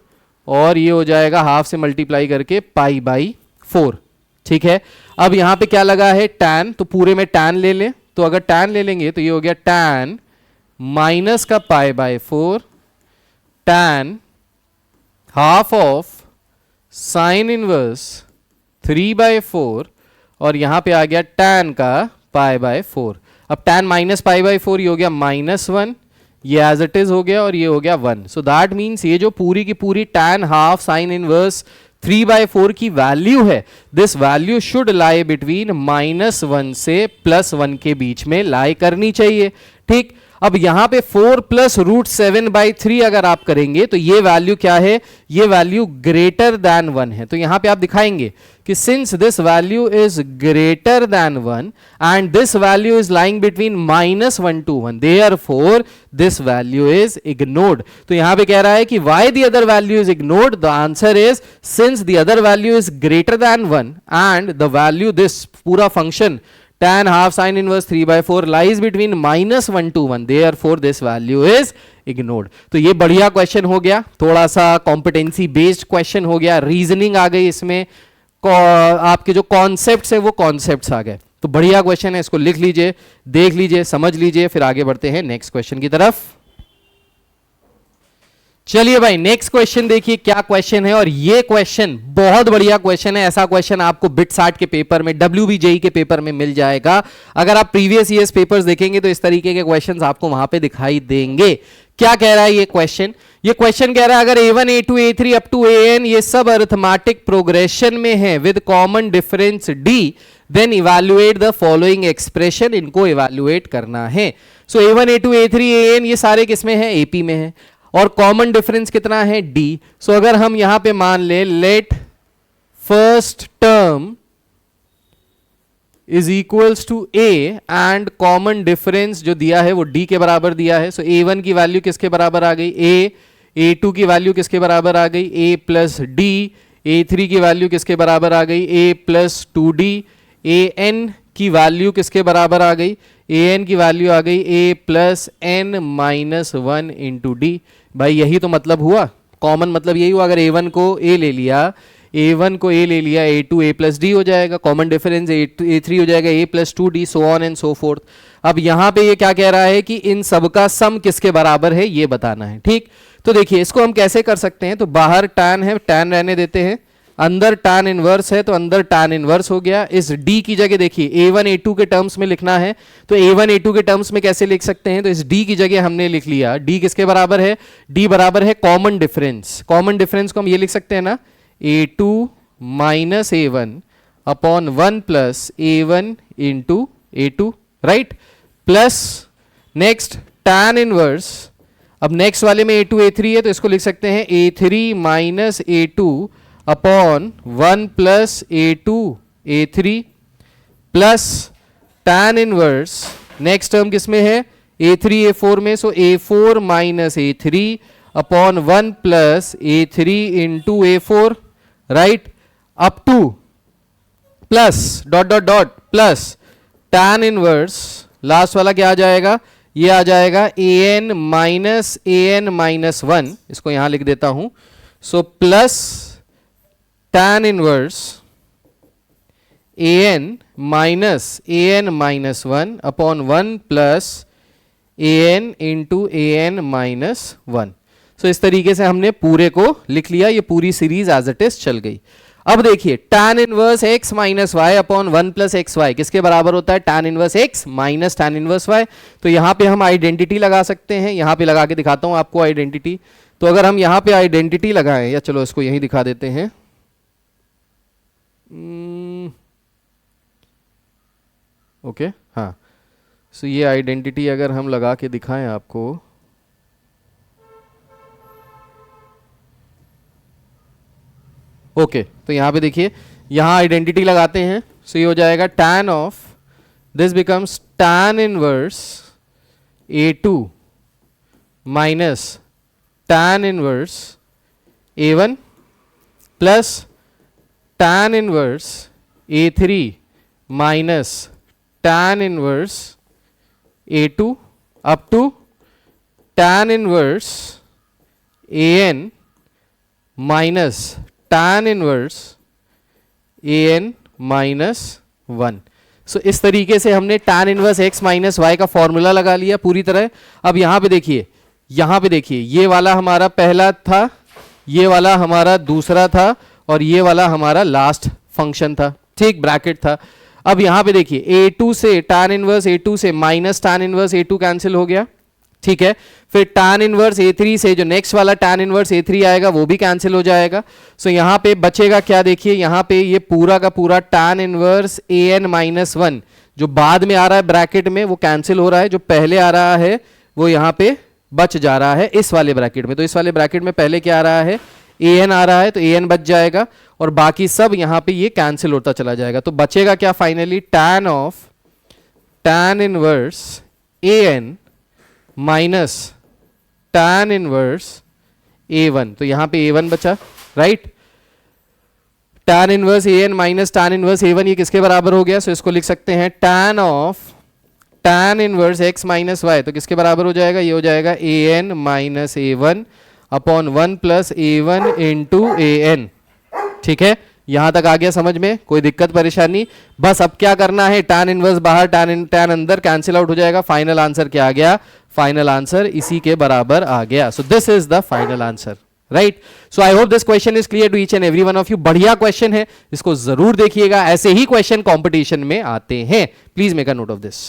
और ये हो जाएगा हाफ से मल्टीप्लाई करके π/4, ठीक है। अब यहां पे क्या लगा है tan, तो पूरे में tan ले लें। तो अगर tan ले लेंगे तो ये हो गया tan माइनस का π/4 tan half of sine inverse 3/4, और यहां पे आ गया tan का π/4। अब tan माइनस π/4 ये हो गया -1, ये एज इट इज हो गया, और ये हो गया 1। सो दैट मीन्स ये जो पूरी की पूरी tan हाफ साइन इनवर्स 3/4 की वैल्यू है, this value should lie between -1 से +1 के बीच में लाई करनी चाहिए, ठीक। अब यहां पे 4 प्लस √7/3 अगर आप करेंगे तो ये वैल्यू क्या है, ये वैल्यू ग्रेटर देन 1 है। तो यहां पे आप दिखाएंगे कि since this value is greater than 1 and this value is lying between -1 to 1, therefore this value is ignored. तो यहां पे कह रहा है कि why the other value is ignored, the answer is since the other value is greater than 1 and the value, this पूरा function tan half sin inverse 3/4 lies between -1 to 1, therefore this value is ignored। तो ये बढ़िया question हो गया, थोड़ा सा competency based question हो गया, रीजनिंग आ गई इसमें, आपके जो कॉन्सेप्ट्स है वो कॉन्सेप्ट्स आ गए। तो बढ़िया क्वेश्चन है, इसको लिख लीजिए, देख लीजिए, समझ लीजिए, फिर आगे बढ़ते हैं नेक्स्ट क्वेश्चन की तरफ। चलिए भाई नेक्स्ट क्वेश्चन देखिए क्या क्वेश्चन है, और ये क्वेश्चन बहुत बढ़िया क्वेश्चन है। ऐसा क्वेश्चन आपको बिटसाट के पेपर में, WBJE के पेपर में मिल जाएगा। अगर आप प्रीवियस ईयर्स पेपर्स देखेंगे तो इस तरीके के क्वेश्चंस आपको वहां पे दिखाई देंगे। क्या कह रहा है ये क्वेश्चन, ये क्वेश्चन कह रहा है अगर A1 A2 A3 up to AN ये सब अरिथमेटिक प्रोग्रेशन में है with common difference D, then evaluate the following expression, इनको इवैल्यूएट करना है। सो A1 A2 A3 AN ये सारे किसमें है, AP में है, और कॉमन डिफरेंस कितना है, D। सो अगर हम यहां पे मान ले let first term is equals to A and common difference जो दिया है वो D के बराबर दिया है। सो A1 की वैल्यू किसके बराबर आ गई, A, A2 की वैल्यू किसके बराबर आ गई, A प्लस D, A3 की वैल्यू किसके बराबर आ गई, A प्लस 2D, AN की वैल्यू किसके बराबर आ गई, AN की वैल्यू आ गई A plus N minus 1 into D। भाई यही तो मतलब हुआ, कॉमन मतलब यही हुआ। अगर A1 को A ले लिया, A1 को A ले लिया, A2 A प्लस D हो जाएगा, कॉमन डिफरेंस A3 हो जाएगा A plus 2D, so on and so fourth. अब यहां पे ये क्या कह रहा है कि इन सब का सम किसके बराबर है ये बताना है, ठीक। तो देखिए इसको हम कैसे कर सकते हैं, तो बाहर tan है, tan रहने देते हैं, अंदर tan इनवर्स है तो अंदर tan इनवर्स हो गया। इस d की जगह देखिए a1 a2 के टर्म्स में लिखना है तो a1 a2 के टर्म्स में कैसे लिख सकते हैं, तो इस d की जगह हमने लिख लिया d किसके बराबर है, d बराबर है कॉमन डिफरेंस। कॉमन डिफरेंस को हम ये लिख सकते हैं ना a2 minus a1 upon 1 plus a1 into a2, right, plus next tan inverse. अब नेक्स्ट वाले में a2 a3 है तो इसको लिख सकते हैं a3 minus a2 upon 1 plus a2 a3 plus tan inverse. Next term किसमें है, a3 a4 में, सो a4 minus a3 upon 1 plus a3 into a4, right, up two plus dot dot dot plus tan inverse. Last वाला क्या आ जाएगा, ये आ जाएगा an माइनस 1, इसको यहां लिख देता हूं, so plus tan inverse an minus 1 upon 1 plus an into an minus 1। So इस तरीके से हमने पूरे को लिख लिया, ये पूरी सीरीज एज इट इज चल गई। अब देखिए tan inverse x minus y upon 1 plus x y किसके बराबर होता है, tan inverse x minus tan inverse y। तो यहां पे हम आइडेंटिटी लगा सकते हैं, यहां पे लगा के दिखाता हूं आपको आइडेंटिटी। तो अगर हम यहां पे आइडेंटिटी लगाएं, या चलो इसको यहीं दिखा देते हैं, ओके, हाँ, सो ये आइडेंटिटी अगर हम लगा के दिखाएं आपको, ओके, तो यहां पे देखिए यहां आइडेंटिटी लगाते हैं, सो ये हो जाएगा tan of this becomes tan inverse a2 minus tan inverse a1 plus tan inverse a3 minus tan inverse a2 up to tan inverse an minus tan inverse an minus 1। So इस तरीके से हमने tan inverse x minus y का formula लगा लिया पूरी तरह। अब यहां पे देखिए, यहां पे देखिए, ये वाला हमारा पहला था, ये वाला हमारा दूसरा था, और ये वाला हमारा लास्ट फंक्शन था, ठीक, ब्रैकेट था। अब यहां पे देखिए a2 से tan इनवर्स a2 से minus tan inverse a2 cancel हो गया, ठीक है। फिर tan इनवर्स a3 से जो नेक्स्ट वाला tan इनवर्स a3 आएगा वो भी कैंसिल हो जाएगा। सो यहां पे बचेगा क्या, देखिए यहां पे ये पूरा का पूरा tan इनवर्स an माइनस 1 जो बाद में आ रहा है ब्रैकेट में वो कैंसिल हो रहा है, जो पहले आ रहा है वो यहां पे बच जा रहा है इस वाले ब्रैकेट में। तो इस वाले ब्रैकेट में पहले क्या आ रहा है, an आ रहा है, तो an बच जाएगा और बाकी सब यहां पे ये कैंसिल होता चला जाएगा। तो बचेगा क्या finally, tan of tan inverse an minus tan inverse a1। तो यहां पे a1 बचा, right, tan inverse an minus tan inverse a1 ये किसके बराबर हो गया, सो इसको लिख सकते हैं tan of tan inverse x minus y, तो किसके बराबर हो जाएगा, ये हो जाएगा an minus a1 upon 1 plus a1 into an, ठीक है। यहां तक आ गया समझ में, कोई दिक्कत परेशानी, बस अब क्या करना है, tan इनवर्स बाहर tan अंदर, कैंसिल आउट हो जाएगा। फाइनल आंसर क्या आ गया, फाइनल आंसर इसी के बराबर आ गया। So this is the final answer, right. So I hope this question is clear to each and every one of you. बढ़िया क्वेश्चन है, इसको जरूर देखिएगा, ऐसे ही क्वेश्चन कंपटीशन में आते हैं, please make a note of this.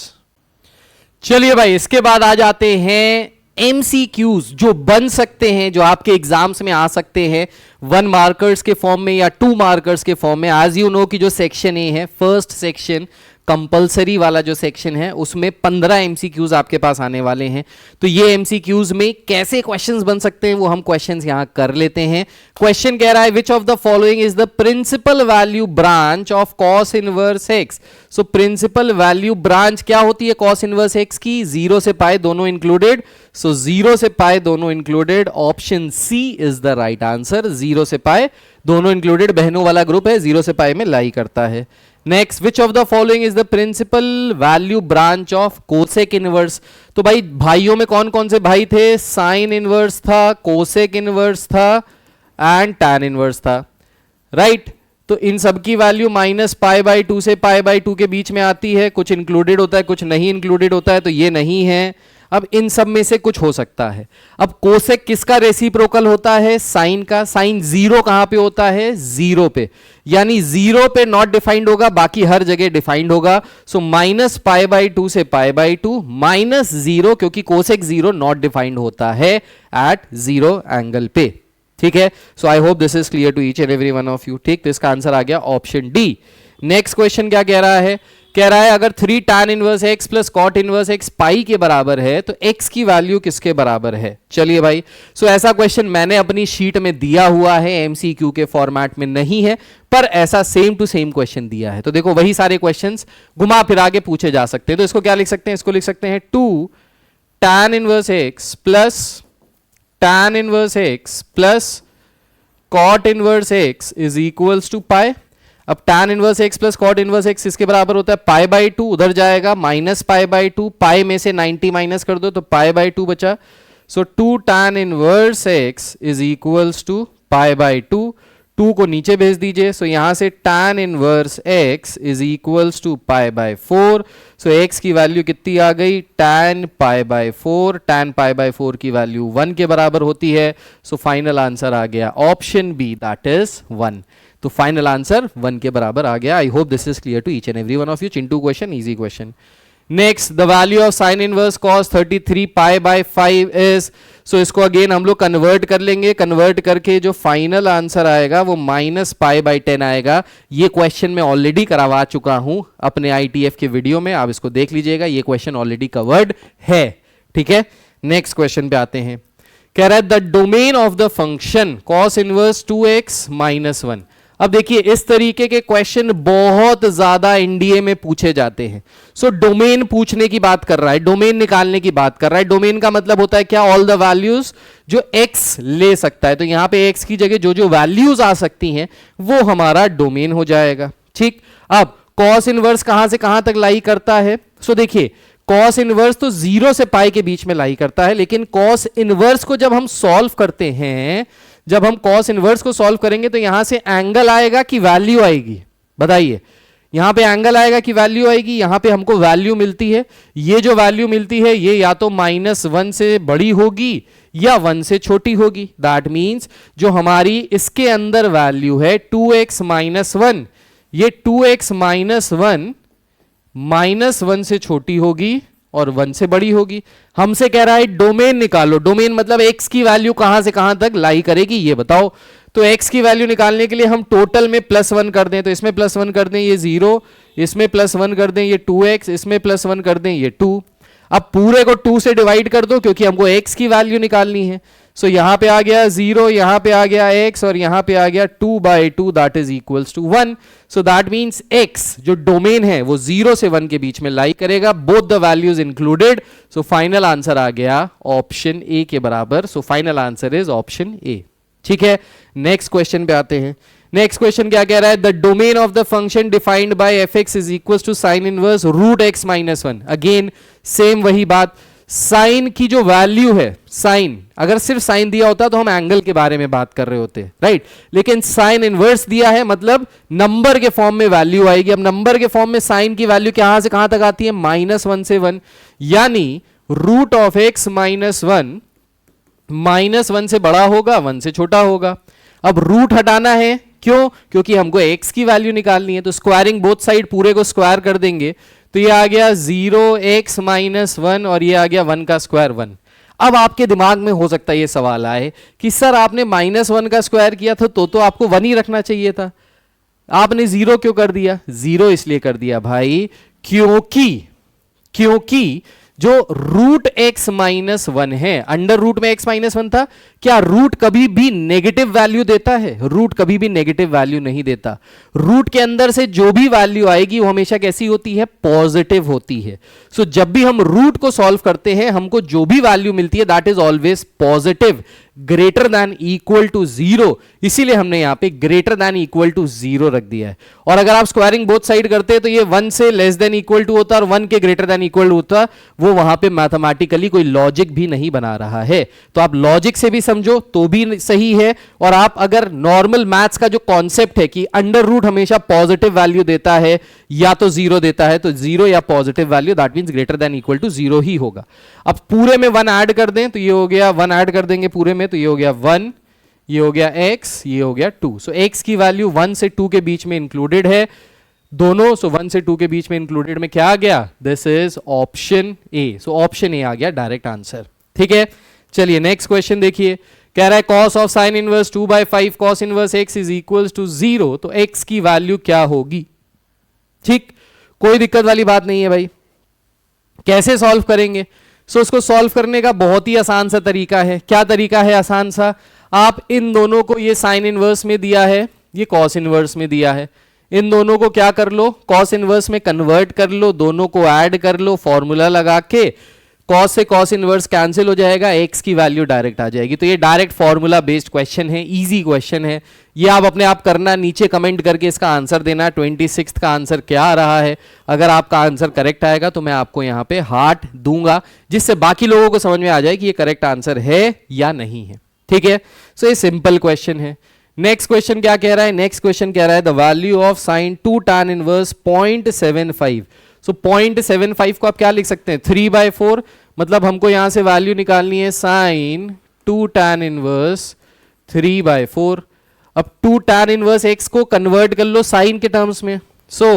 चलिए भाई, इसके बाद आ जाते हैं MCQs जो बन सकते हैं, जो आपके एग्जाम्स में आ सकते हैं 1 मार्कर्स के फॉर्म में या 2 मार्कर्स के फॉर्म में। एज यू नो कि जो सेक्शन ए है, फर्स्ट सेक्शन कंपलसरी वाला जो सेक्शन है, उसमें 15 MCQs आपके पास आने वाले हैं। तो ये MCQs में कैसे क्वेश्चंस बन सकते हैं वो हम क्वेश्चंस यहां कर लेते हैं। क्वेश्चन कह रहा है which of the following is the principal value branch of cos inverse x. So principal value branch क्या होती है कॉस इनवर्स एक्स की, 0 से पाई दोनों इंक्लूडेड। सो 0 से पाई दोनों included, option C is the right answer. 0 से पाई दोनों इंक्लूडेड, बहनों वाला ग्रुप है, 0 से पाई में लाई करता है। Next, which of the following is the principal value branch of cosec inverse. तो भाई भाइयों में कौन कौन से भाई थे, साइन इनवर्स था, कोसेक इनवर्स था एंड टैन इनवर्स था, राइट। तो इन सब की वैल्यू माइनस पाई बाई 2 से पाई बाई 2 के बीच में आती है, कुछ इंक्लूडेड होता है कुछ नहीं इंक्लूडेड होता है, तो ये नहीं है। अब इन सब में से कुछ हो सकता है। अब कोसेक किसका रेसिप्रोकल होता है? साइन का। साइन जीरो कहां पे होता है? जीरो पे, यानी जीरो पे नॉट डिफाइंड होगा, बाकी हर जगह डिफाइंड होगा। सो -π/2 से π/2 माइनस जीरो, क्योंकि कोसेक जीरो नॉट डिफाइंड होता है एट जीरो एंगल पे। ठीक है, so I hope this is clear to each and every one of you. ठीक, तो इसका आंसर आ गया ऑप्शन डी। नेक्स्ट क्वेश्चन क्या कह रहा है? कह रहा है अगर 3 tan inverse x plus cot inverse x pi के बराबर है तो x की वैल्यू किसके बराबर है? चलिए भाई, सो ऐसा क्वेश्चन मैंने अपनी शीट में दिया हुआ है, एमसीक्यू के फॉर्मेट में नहीं है, पर ऐसा सेम टू सेम क्वेश्चन दिया है। तो देखो वही सारे क्वेश्चंस घुमा फिरा के पूछे जा सकते हैं। तो इसको क्या लिख सकते हैं? इसको लिख सकते हैं 2 tan inverse x plus tan inverse x plus cot inverse x is equals to pi. अब tan inverse x plus cot inverse x इसके बराबर होता है π/2, उधर जाएगा -π/2, पाई में से 90 माइनस कर दो तो π/2 बचा। So 2 tan inverse x is equals to π/2, 2 को नीचे भेज दीजिए। सो यहां से tan inverse x is equals to π/4। So x की वैल्यू कितनी आ गई? tan π/4। tan π/4 की वैल्यू 1 के बराबर होती है। सो फाइनल आंसर आ गया ऑप्शन बी, दैट इज 1। तो फाइनल आंसर 1 के बराबर आ गया। I hope this is clear to each and every one of you. चिंटू question, easy question. Next, the value of sine inverse cos 33 π/5 इज। सो इसको अगेन हम लोग कन्वर्ट कर लेंगे। कन्वर्ट करके जो फाइनल आंसर आएगा वो -π/10 आएगा। ये क्वेश्चन मैं ऑलरेडी करवा चुका हूं अपने ITF के वीडियो में, आप इसको देख लीजिएगा, ये क्वेश्चन ऑलरेडी कवर्ड है। ठीक है, नेक्स्ट क्वेश्चन पे आते हैं। कह रहा है the domain of the function cos inverse 2x - 1। अब देखिए इस तरीके के क्वेश्चन बहुत ज्यादा एनडीए में पूछे जाते हैं। सो डोमेन पूछने की बात कर रहा है, डोमेन निकालने की बात कर रहा है। डोमेन का मतलब होता है क्या? ऑल द वैल्यूज जो x ले सकता है। तो यहां पे x की जगह जो जो वैल्यूज आ सकती हैं वो हमारा डोमेन हो जाएगा। ठीक, अब cos इनवर्स कहां से कहां तक लाई करता है? सो देखिए cos इनवर्स तो 0 से पाई के बीच में लाई करता है, लेकिन cos इनवर्स को जब हम सॉल्व करते हैं, जब हम cos इनवर्स को सॉल्व करेंगे तो यहां से एंगल आएगा कि वैल्यू आएगी? बताइए, यहां पे एंगल आएगा कि वैल्यू आएगी? यहां पे हमको वैल्यू मिलती है। ये जो वैल्यू मिलती है ये या तो -1 से बड़ी होगी या 1 से छोटी होगी। दैट मींस जो हमारी इसके अंदर वैल्यू है 2x - 1, ये 2x - 1 -1 से छोटी होगी और 1 से बड़ी होगी। हमसे कह रहा है डोमेन निकालो। डोमेन मतलब x की वैल्यू कहां से कहां तक लाई करेगी ये बताओ। तो x की वैल्यू निकालने के लिए हम टोटल में +1 कर दें, तो इसमें +1 कर दें ये 0, इसमें +1 कर दें ये 2x, इसमें +1 कर दें ये 2। अब पूरे को 2 से डिवाइड कर दो क्योंकि हमको x की वैल्यू निकालनी है। सो यहां पे आ गया 0, यहां पे आ गया x और यहां पे आ गया 2/2, that is equals to 1। So that means x जो डोमेन है वो 0 से 1 के बीच में लाई करेगा, both the values included. So final answer आ गया ऑप्शन ए के बराबर। So final answer is option a. ठीक है, नेक्स्ट क्वेश्चन पे आते हैं। नेक्स्ट क्वेश्चन क्या कह रहा है? The domain of the function defined by fx is equals to sine inverse √x - 1। Again same वही बात, साइन की जो वैल्यू है, साइन अगर सिर्फ साइन दिया होता तो हम एंगल के बारे में बात कर रहे होते, राइट? लेकिन साइन इनवर्स दिया है मतलब नंबर के फॉर्म में वैल्यू आएगी। अब नंबर के फॉर्म में साइन की वैल्यू कहां से कहां तक आती है? -1 से 1, यानी √x - 1 -1 से बड़ा होगा, 1 से छोटा होगा। अब रूट हटाना है, क्यों? क्योंकि हमको x की वैल्यू निकालनी है। तो स्क्वायरिंग बोथ साइड, पूरे को स्क्वायर कर देंगे तो ये आ गया 0x - 1 और ये आ गया 1 का स्क्वायर 1। अब आपके दिमाग में हो सकता है ये सवाल आए कि सर आपने -1 का स्क्वायर किया था तो आपको 1 ही रखना चाहिए था, आपने 0 क्यों कर दिया? 0 इसलिए कर दिया भाई क्योंकि जो √x - 1 है, अंडर रूट में x - 1 था, क्या रूट कभी भी नेगेटिव वैल्यू देता है? रूट कभी भी नेगेटिव वैल्यू नहीं देता। रूट के अंदर से जो भी वैल्यू आएगी वो हमेशा कैसी होती है? पॉजिटिव होती है। सो जब भी हम रूट को सॉल्व करते हैं हमको जो भी वैल्यू मिलती है that is always positive. Greater than equal to 0, इसीलिए हमने यहां पे ग्रेटर देन इक्वल टू 0 रख दिया है। और अगर आप स्क्वायरिंग बोथ साइड करते हैं तो ये 1 से लेस देन इक्वल टू होता और 1 के ग्रेटर देन इक्वल होता, वो वहां पे मैथमेटिकली कोई लॉजिक भी नहीं बना रहा है। तो आप लॉजिक से भी समझो तो भी सही है, और आप अगर नॉर्मल मैथ्स का जो कॉन्सेप्ट है कि अंडर रूट हमेशा पॉजिटिव वैल्यू देता है या तो 0 देता है, तो 0 या positive value that means greater than equal to 0 ही होगा। अब पूरे में 1 ऐड कर दें तो ये हो गया 1 ऐड कर देंगे पूरे में तो ये हो गया 1, ये हो गया x, ये हो गया 2। सो x की वैल्यू 1 से 2 के बीच में इंक्लूडेड है दोनों। सो 1 से 2 के बीच में इंक्लूडेड में क्या आ गया, this is option a. So option a आ गया डायरेक्ट आंसर। ठीक है, चलिए नेक्स्ट क्वेश्चन देखिए। कह रहा है cos of sine inverse 2/5 cos inverse x is equals to 0, तो x की वैल्यू क्या होगी। ठीक, कोई दिक्कत वाली बात नहीं है भाई। कैसे सॉल्व करेंगे, सो इसको सॉल्व करने का बहुत ही आसान सा तरीका है। क्या तरीका है आसान सा, आप इन दोनों को, ये साइन इनवर्स में दिया है, ये कॉस इनवर्स में दिया है, इन दोनों को क्या कर लो, कॉस इनवर्स में कन्वर्ट कर लो, दोनों को ऐड कर लो, फॉर्मूला लगा के कॉस से कॉस इनवर्स कैंसिल हो जाएगा, एक्स की वैल्यू डायरेक्ट आ जाएगी। तो ये डायरेक्ट फॉर्मूला बेस्ड क्वेश्चन है, इजी क्वेश्चन है। ये आप अपने आप करना, नीचे कमेंट करके इसका आंसर देना 26 का आंसर क्या आ रहा है। अगर आपका आंसर करेक्ट आएगा तो मैं आपको यहाँ पे हार्ट दूंगा, जिससे बाकी लोगों को समझ में आ जाए कि ये करेक्ट आंसर है या नहीं है। ठीक है, सो ये सिंपल क्वेश्चन है। नेक्स्ट क्वेश्चन क्या कह रहा है, नेक्स्ट क्वेश्चन कह रहा है the value of sign 2 tan inverse 0.75। सो 0.75 को आप क्या लिख सकते हैं, 3/4, मतलब हमको यहां से वैल्यू निकालनी है साइन 2 tan इनवर्स 3/4। अब 2 tan इनवर्स x को कन्वर्ट कर लो साइन के टर्म्स में। सो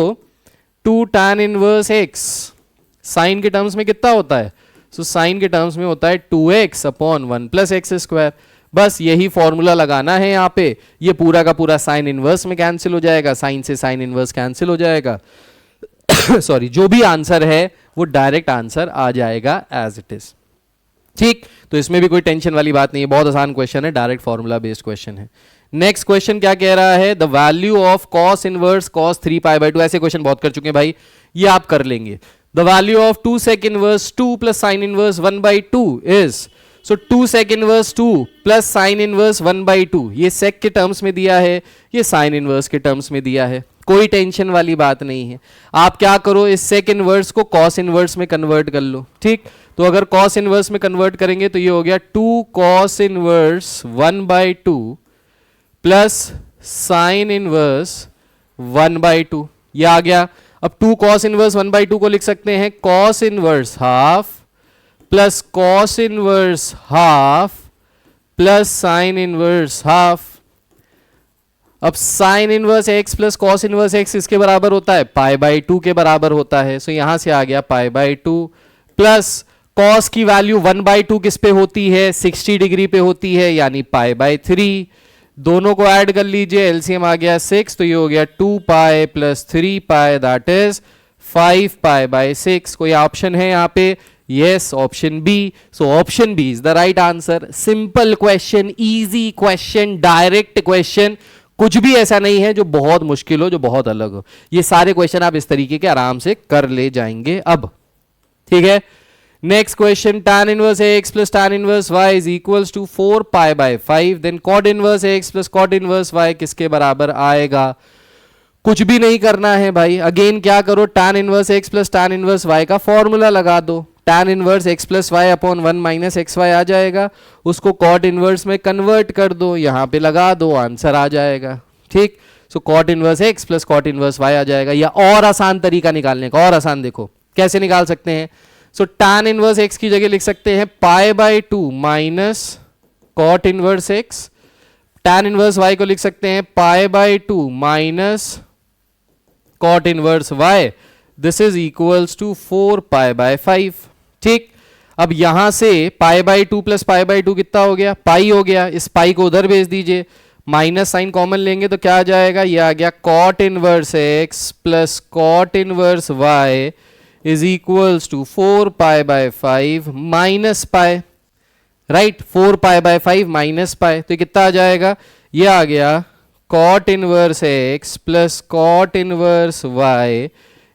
2 tan इनवर्स x साइन के टर्म्स में कितना होता है, सो साइन के टर्म्स में होता है 2x अपॉन 1 + x²। बस यही फॉर्मूला लगाना है यहाँ पे, ये पूरा का पूरा साइन इनवर्स में कैंसिल हो जाएगा, साइन से साइन इनवर्स कैंसिल हो जाएगा। सॉरी, जो भी आंसर है वो डायरेक्ट आंसर आ जाएगा एज इट इज। ठीक, तो इसमें भी कोई टेंशन वाली बात नहीं है, बहुत आसान क्वेश्चन है, डायरेक्ट फॉर्मूला बेस्ड क्वेश्चन है। नेक्स्ट क्वेश्चन क्या कह रहा है, the value of cos inverse cos 3π/2। ऐसे क्वेश्चन बहुत कर चुके हैं भाई, ये आप कर लेंगे। The value of 2 sec inverse 2 + sin inverse 1/2 is, so 2 sec inverse 2 + sin inverse 1/2, ये sec के टर्म्स में दिया है, ये sin इनवर्स के टर्म्स में दिया है, कोई टेंशन वाली बात नहीं है। आप क्या करो, इस sec इनवर्स को cos इनवर्स में कन्वर्ट कर लो। ठीक, तो अगर cos इनवर्स में कन्वर्ट करेंगे तो ये हो गया 2 cos inverse 1/2 plus sin inverse 1/2, ये आ गया। अब 2 cos इनवर्स 1/2 को लिख सकते हैं cos inverse half plus cos inverse half plus sine inverse half. अब sine inverse x plus cos inverse x इसके बराबर होता है π/2 के बराबर होता है। सो यहां से आ गया π/2 प्लस cos की वैल्यू 1/2 किस पे होती है, 60 डिग्री पे होती है, यानी π/3। दोनों को ऐड कर लीजिए, एलसीएम आ गया 6, तो ये हो गया 2π प्लस 3π दैट इज 5π/6। कोई ऑप्शन है यहाँ पे, yes, option B. So option B is the right answer. Simple question, easy question, direct question, कुछ भी ऐसा नहीं है जो बहुत मुश्किल हो, जो बहुत अलग हो। ये सारे क्वेश्चन आप इस तरीके के आराम से कर ले जाएंगे अब। ठीक है, next question, tan inverse x plus tan inverse y is equals to 4π/5, then cot inverse x plus cot inverse y किसके बराबर आएगा। कुछ भी नहीं करना है भाई, अगेन क्या करो, tan inverse x plus tan inverse y का फॉर्मूला लगा दो। tan inverse x plus y upon 1 - xy आ जाएगा, उसको cot इनवर्स में कन्वर्ट कर दो, यहां पे लगा दो, आंसर आ जाएगा। ठीक, सो cot inverse x plus cot inverse y आ जाएगा। या और आसान तरीका निकालने का, और आसान देखो कैसे निकाल सकते हैं। सो tan इनवर्स x की जगह लिख सकते हैं π/2 minus cot inverse x, tan inverse y को लिख सकते हैं π/2 minus cot inverse y, this is equals to 4π/5। ठीक, अब यहां से π/2 प्लस π/2 कितना हो गया, पाई हो गया, इस पाई को उधर भेज दीजिए, माइनस साइन कॉमन लेंगे तो क्या आ जाएगा, ये आ गया cot inverse x plus cot inverse y is equals to 4π/5 minus pi, right, 4π/5 minus pi, तो कितना आ जाएगा, ये आ गया cot inverse x plus cot inverse y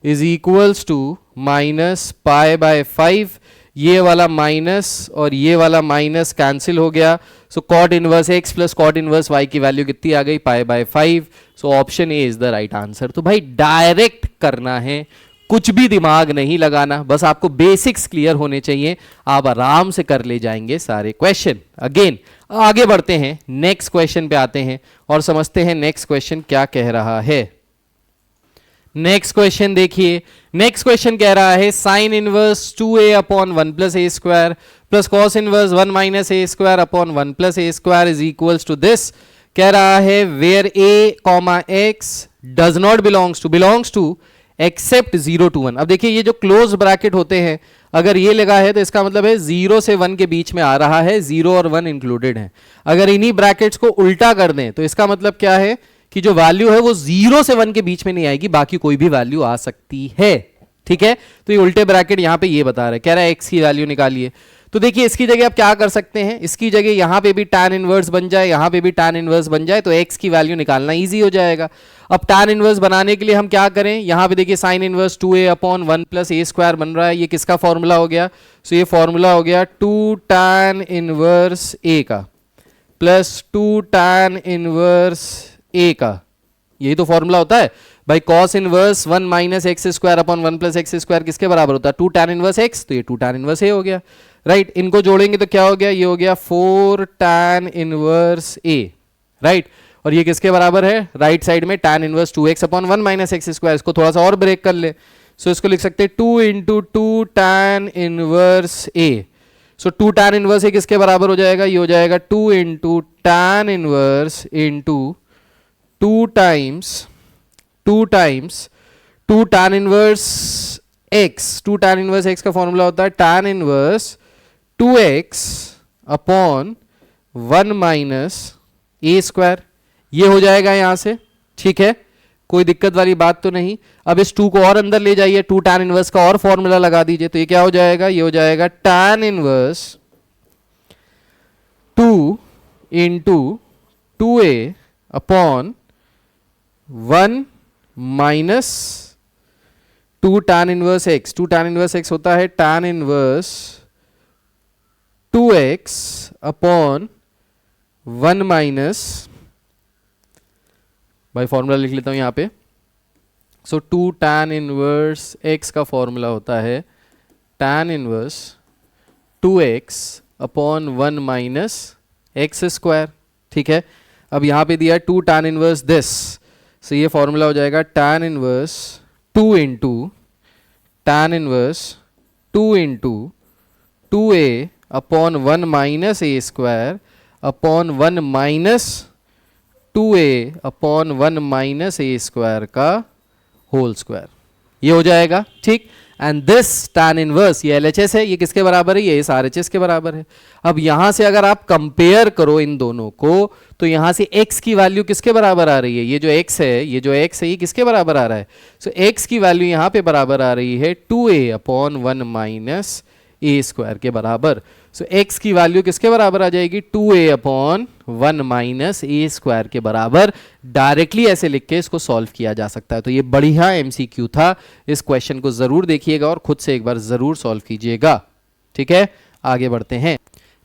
is equals to minus π/5। ये वाला माइनस और ये वाला माइनस कैंसिल हो गया। So cot inverse x plus cot inverse y की वैल्यू कितनी आ गई, pi by 5। So option a is the right answer. तो भाई डायरेक्ट करना है, कुछ भी दिमाग नहीं लगाना, बस आपको बेसिक्स क्लियर होने चाहिए, आप आराम से कर ले जाएंगे सारे क्वेश्चन। अगेन आगे बढ़ते हैं, नेक्स्ट क्वेश्चन पे आते हैं और समझते हैं नेक्स्ट क्वेश्चन क्या कह रहा है। नेक्स्ट क्वेश्चन देखिए, नेक्स्ट क्वेश्चन कह रहा है sine inverse 2a upon 1 plus a square plus cos inverse 1 minus a square upon 1 plus a square is equals to this. कह रहा है where a comma x does not belongs to except 0 to 1। अब देखिए ये जो close bracket होते हैं, अगर ये लगा है तो इसका मतलब है 0 से 1 के बीच में आ रहा है, 0 और 1 इंक्लूडेड है। अगर इन्हीं ब्रैकेट्स को उल्टा कर दें तो इसका मतलब क्या है कि जो वैल्यू है वो 0 से 1 के बीच में नहीं आएगी, बाकी कोई भी वैल्यू आ सकती है। ठीक है, तो ये उल्टे ब्रैकेट यहां पे ये बता रहा है, कह रहा है x की वैल्यू निकालिए। तो देखिए इसकी जगह आप क्या कर सकते हैं, इसकी जगह यहां पे भी tan इनवर्स बन जाए, यहां पे भी tan इनवर्स बन जाए, तो x की वैल्यू निकालना इजी हो जाएगा। अब tan इनवर्स बनाने के लिए हम क्या करें, यहां पे देखिए sine inverse 2a upon 1 plus a square बन रहा है, ये किसका फॉर्मूला हो गया, सो ये फॉर्मूला हो गया 2 tan इनवर्स a का प्लस 2 tan इनवर्स a का, यही तो फॉर्मूला होता है भाई। Cos inverse 1 minus x square upon 1 plus x square किसके बराबर होता है, 2 tan इनवर्स x, तो ये 2 tan इनवर्स a हो गया। राइट, इनको जोड़ेंगे तो क्या हो गया, ये हो गया 4 tan इनवर्स a। राइट, और ये किसके बराबर है, राइट साइड में tan inverse 2x upon 1 minus x square. इसको थोड़ा सा और ब्रेक कर ले, सो इसको लिख सकते हैं 2 into 2 tan inverse a। So 2 tan inverse a किसके बराबर हो जाएगा, ये हो जाएगा 2 into tan inverse into 2 times 2 tan inverse x। 2 tan inverse x का फॉर्मूला होता है tan inverse 2x upon 1 minus a square, ये हो जाएगा यहां से। ठीक है, कोई दिक्कत वाली बात तो नहीं। अब इस 2 को और अंदर ले जाइए, 2 tan इनवर्स का और फॉर्मूला लगा दीजिए, तो ये क्या हो जाएगा, ये हो जाएगा tan inverse 2 into 2a upon 1 minus 2 tan inverse x। 2 tan inverse x होता है tan inverse 2x upon 1 minus, भाई फॉर्मूला लिख लेता हूं यहां पे। सो 2 tan इनवर्स x का फॉर्मूला होता है tan inverse 2x upon 1 minus x square. ठीक है, अब यहां पे दिया 2 tan इनवर्स दिस, सो ये फॉर्मूला हो जाएगा tan inverse 2 into tan inverse 2 into 2a upon 1 minus a square upon 1 minus 2a upon 1 minus a square का होल स्क्वायर, ये हो जाएगा। ठीक, एंड दिस tan इनवर्स, ये LHS है, ये किसके बराबर है, ये इस RHS के बराबर है। अब यहां से अगर आप कंपेयर करो इन दोनों को, तो यहां से x की वैल्यू किसके बराबर आ रही है, ये जो x है, ये जो x है, ये किसके बराबर आ रहा है, सो x की वैल्यू यहां पे बराबर आ रही है 2a upon 1 minus a square के बराबर। सो x की वैल्यू किसके बराबर आ जाएगी, 2a upon 1 minus a square के बराबर। डायरेक्टली ऐसे लिख के इसको सॉल्व किया जा सकता है। तो ये बढ़िया MCQ था, इस क्वेश्चन को जरूर देखिएगा और खुद से एक बार जरूर सॉल्व कीजिएगा। ठीक है, आगे बढ़ते हैं।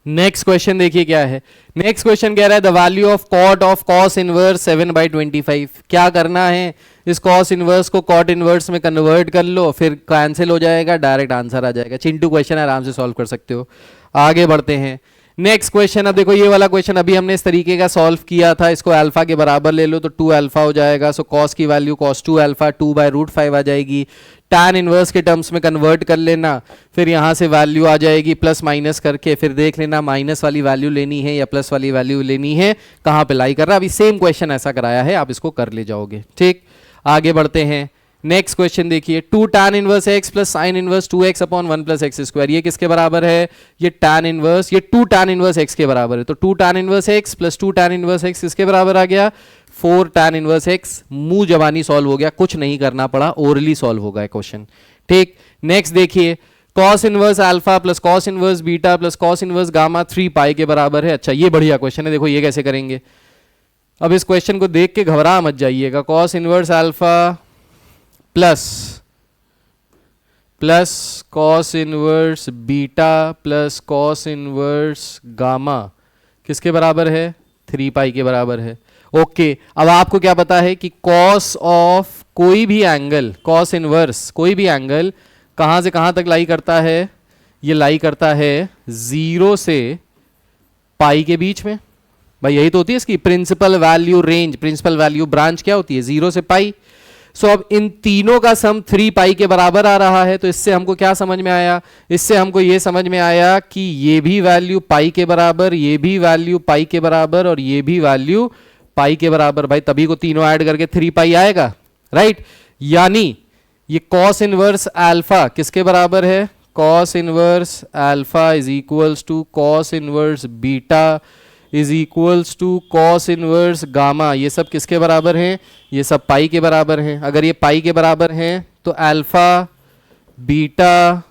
नेक्स्ट क्वेश्चन देखिए क्या है। नेक्स्ट क्वेश्चन कह रहा है the value of cot of cos inverse 7/25। क्या करना है, इस कॉस इनवर्स को कॉट इनवर्स में कन्वर्ट कर लो, फिर कैंसिल हो जाएगा, डायरेक्ट आंसर आ जाएगा। चिंटू क्वेश्चन आराम से सॉल्व कर सकते हो। आगे बढ़ते हैं, नेक्स्ट क्वेश्चन। अब देखो ये वाला क्वेश्चन अभी हमने इस तरीके का सॉल्व किया था, इसको अल्फा के बराबर ले लो तो 2 अल्फा हो जाएगा। सो कॉस की वैल्यू cos 2 अल्फा 2/√5 आ जाएगी। tan इनवर्स के टर्म्स में कन्वर्ट कर लेना, फिर यहां से वैल्यू आ जाएगी प्लस माइनस करके, फिर देख लेना माइनस वाली वैल्यू लेनी है या प्लस वाली वैल्यू लेनी है, कहां पे लाई कर रहा है। अभी सेम क्वेश्चन ऐसा कराया है, आप इसको कर ले जाओगे। ठीक, आगे बढ़ते हैं। नेक्स्ट क्वेश्चन देखिए, 2 tan inverse x plus sine inverse 2x upon 1 plus x square, ये किसके बराबर है, ये tan इनवर्स, ये 2 tan इनवर्स x के बराबर है। तो 2 tan inverse x plus 2 tan inverse x किसके बराबर आ गया, 4 tan इनवर्स x। मुंह जबानी सॉल्व हो गया, कुछ नहीं करना पड़ा, ओरली सॉल्व होगा क्वेश्चन। ठीक, नेक्स्ट देखिए, cos inverse alpha plus cos inverse beta plus cos inverse gamma 3 पाई के बराबर है। अच्छा, ये बढ़िया क्वेश्चन है, देखो ये कैसे करेंगे। अब इस क्वेश्चन को देख के घबरा मत जाइएगा। cos inverse alpha plus plus cos inverse beta plus cos inverse gamma किसके बराबर है? 3 पाई के बराबर है। ओके, अब आपको क्या पता है कि कॉस ऑफ कोई भी एंगल, कॉस इनवर्स कोई भी एंगल कहां से कहां तक लाई करता है? ये लाई करता है 0 से पाई के बीच में। भाई यही तो होती है इसकी principal value range, principal value branch क्या होती है? 0 से पाई। सो अब इन तीनों का सम 3 पाई के बराबर आ रहा है। तो इससे हमको क्या समझ में आया? इससे हमको ये समझ में आया कि ये भी वैल्यू पाई के बराबर, ये भी वैल्यू पाई के बराबर और ये भी वैल्यू पाई के बराबर। भाई तभी को तीनों ऐड करके 3 पाई आएगा, राइट? यानी ये कॉस इनवर्स अल्फा किसके बराबर है? Cos inverse alpha is equals to cos inverse beta is equals to cos inverse gamma. ये सब किसके बराबर हैं? ये सब पाई के बराबर हैं। अगर ये पाई के बराबर हैं तो अल्फा बीटा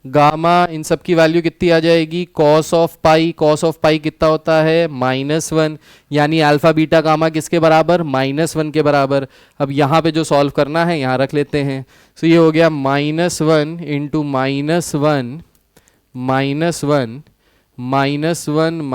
गामा इन सब की वैल्यू कितनी आ जाएगी? Cos of pi. Cos of pi कितना होता है? -1। यानी अल्फा बीटा गामा किसके बराबर? -1 के बराबर। अब यहाँ पे जो सॉल्व करना है यहाँ रख लेते हैं। सो ये हो गया -1 इंटू -1 -1 -1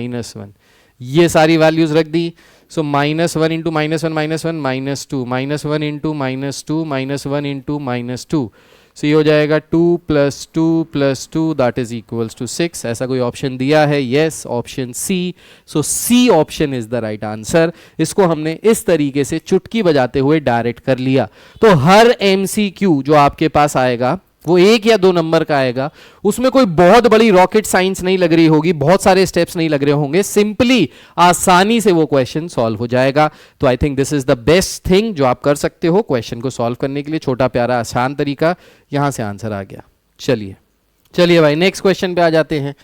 -1 ये सारी वैल्यूज रख दी। सो -1 इंटू -1 -1 -2 -1 इंटू -2 -1 इंटू -2। सो ये हो जाएगा 2 + 2 + 2 दैट इज इक्वल्स टू 6। ऐसा कोई ऑप्शन दिया है? Yes, option c. So c option is the right answer. इसको हमने इस तरीके से चुटकी बजाते हुए डायरेक्ट कर लिया। तो हर MCQ जो आपके पास आएगा वो 1 या 2 नंबर का आएगा। उसमें कोई बहुत बड़ी रॉकेट साइंस नहीं लग रही होगी, बहुत सारे स्टेप्स नहीं लग रहे होंगे, सिंपली आसानी से वो क्वेश्चन सॉल्व हो जाएगा। तो I think this is the best thing जो आप कर सकते हो क्वेश्चन को सॉल्व करने के लिए। छोटा प्यारा आसान तरीका, यहां से आंसर आ गया। चलिए भाई नेक्स्ट क्वेश्चन पे आ जाते हैं।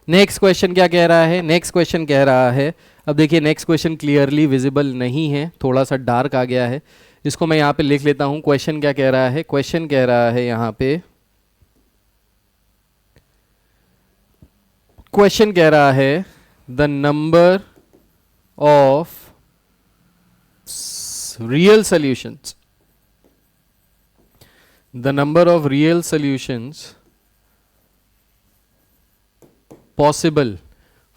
नेक्स्ट क्वेश्चन क्या कह रहा है? नेक्स्ट क्वेश्चन कह रहा है, अब देखिए नेक्स्ट क्वेश्चन क्लियरली विजिबल नहीं है, थोड़ा सा डार्क आ गया है। इसको मैं यहाँ पे लिख लेता हूं। क्वेश्चन क्या कह रहा है? क्वेश्चन कह रहा है यहाँ पे, क्वेश्चन कह रहा है the number of real solutions, the number of real solutions possible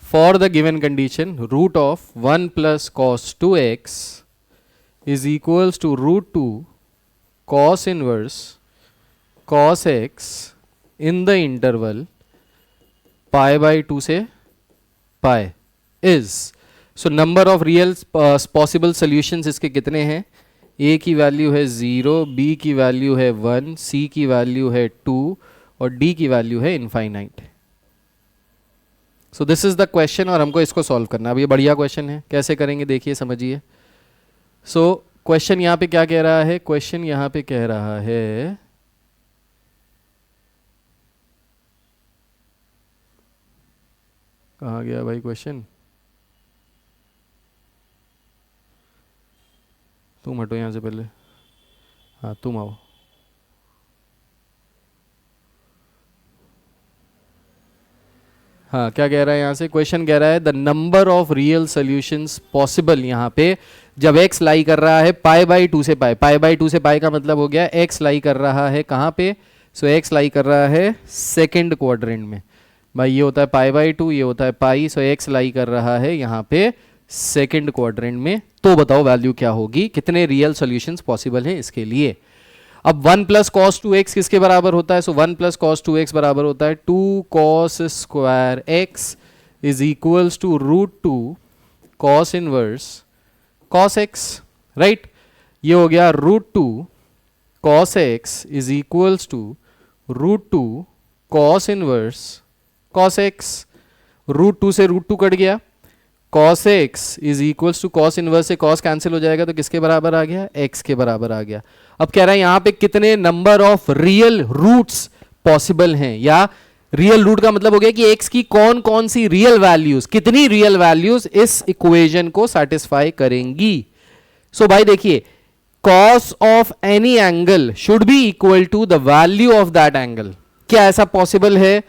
for the given condition root of 1 + cos 2x is equals to √2 cos inverse cos x in the interval π/2 से pi is. So number of real possible solutions इसके कितने हैं? ए की value है 0, B की value है 1, सी की value है 2 और डी की वैल्यू है infinite. So this is the question और हमको इसको सॉल्व करना है। अब ये बढ़िया क्वेश्चन है, कैसे करेंगे देखिए, समझिए। सो क्वेश्चन यहाँ पे क्या कह रहा है? क्वेश्चन यहाँ पे कह रहा है कहाँ गया भाई क्वेश्चन? तुम हटो यहाँ से पहले, हाँ तुम आओ। हाँ क्या कह रहा है यहाँ से? क्वेश्चन कह रहा है the number of real solutions possible, यहाँ पे जब x लाई कर रहा है π/2 से पाई, π/2 से पाई का मतलब हो गया x लाई कर रहा है कहाँ पे? सो x लाई कर रहा है सेकंड क्वाड्रेंट में। भाई ये होता है π/2, ये होता है पाई। सो x लाई कर रहा है यहाँ पे सेकंड क्वाड्रेंट में। तो बताओ वैल्यू क्या होगी, कितने रियल सॉल्यूशंस पॉसिबल हैं इसके लिए। अब 1 + cos 2x किसके बराबर होता है? सो 1 + cos 2x बराबर होता है 2 cos square x is equals to √2 cos inverse cos x, right? ये हो गया √2 cos x is equals to √2 cos inverse cos x। √2 से √2 कट गया, cos x is equals to cos inverse से cos कैंसिल हो जाएगा तो किसके बराबर आ गया? x के बराबर आ गया। अब कह रहा है यहां पे कितने number of real roots possible हैं, या रियल रूट का मतलब हो गया कि x की कौन कौन सी रियल वैल्यूज, कितनी रियल वैल्यूज इस इक्वेशन को सेटिस्फाई करेंगी। सो भाई देखिए, cos of any angle should be equal to the value of that angle. क्या ऐसा पॉसिबल है?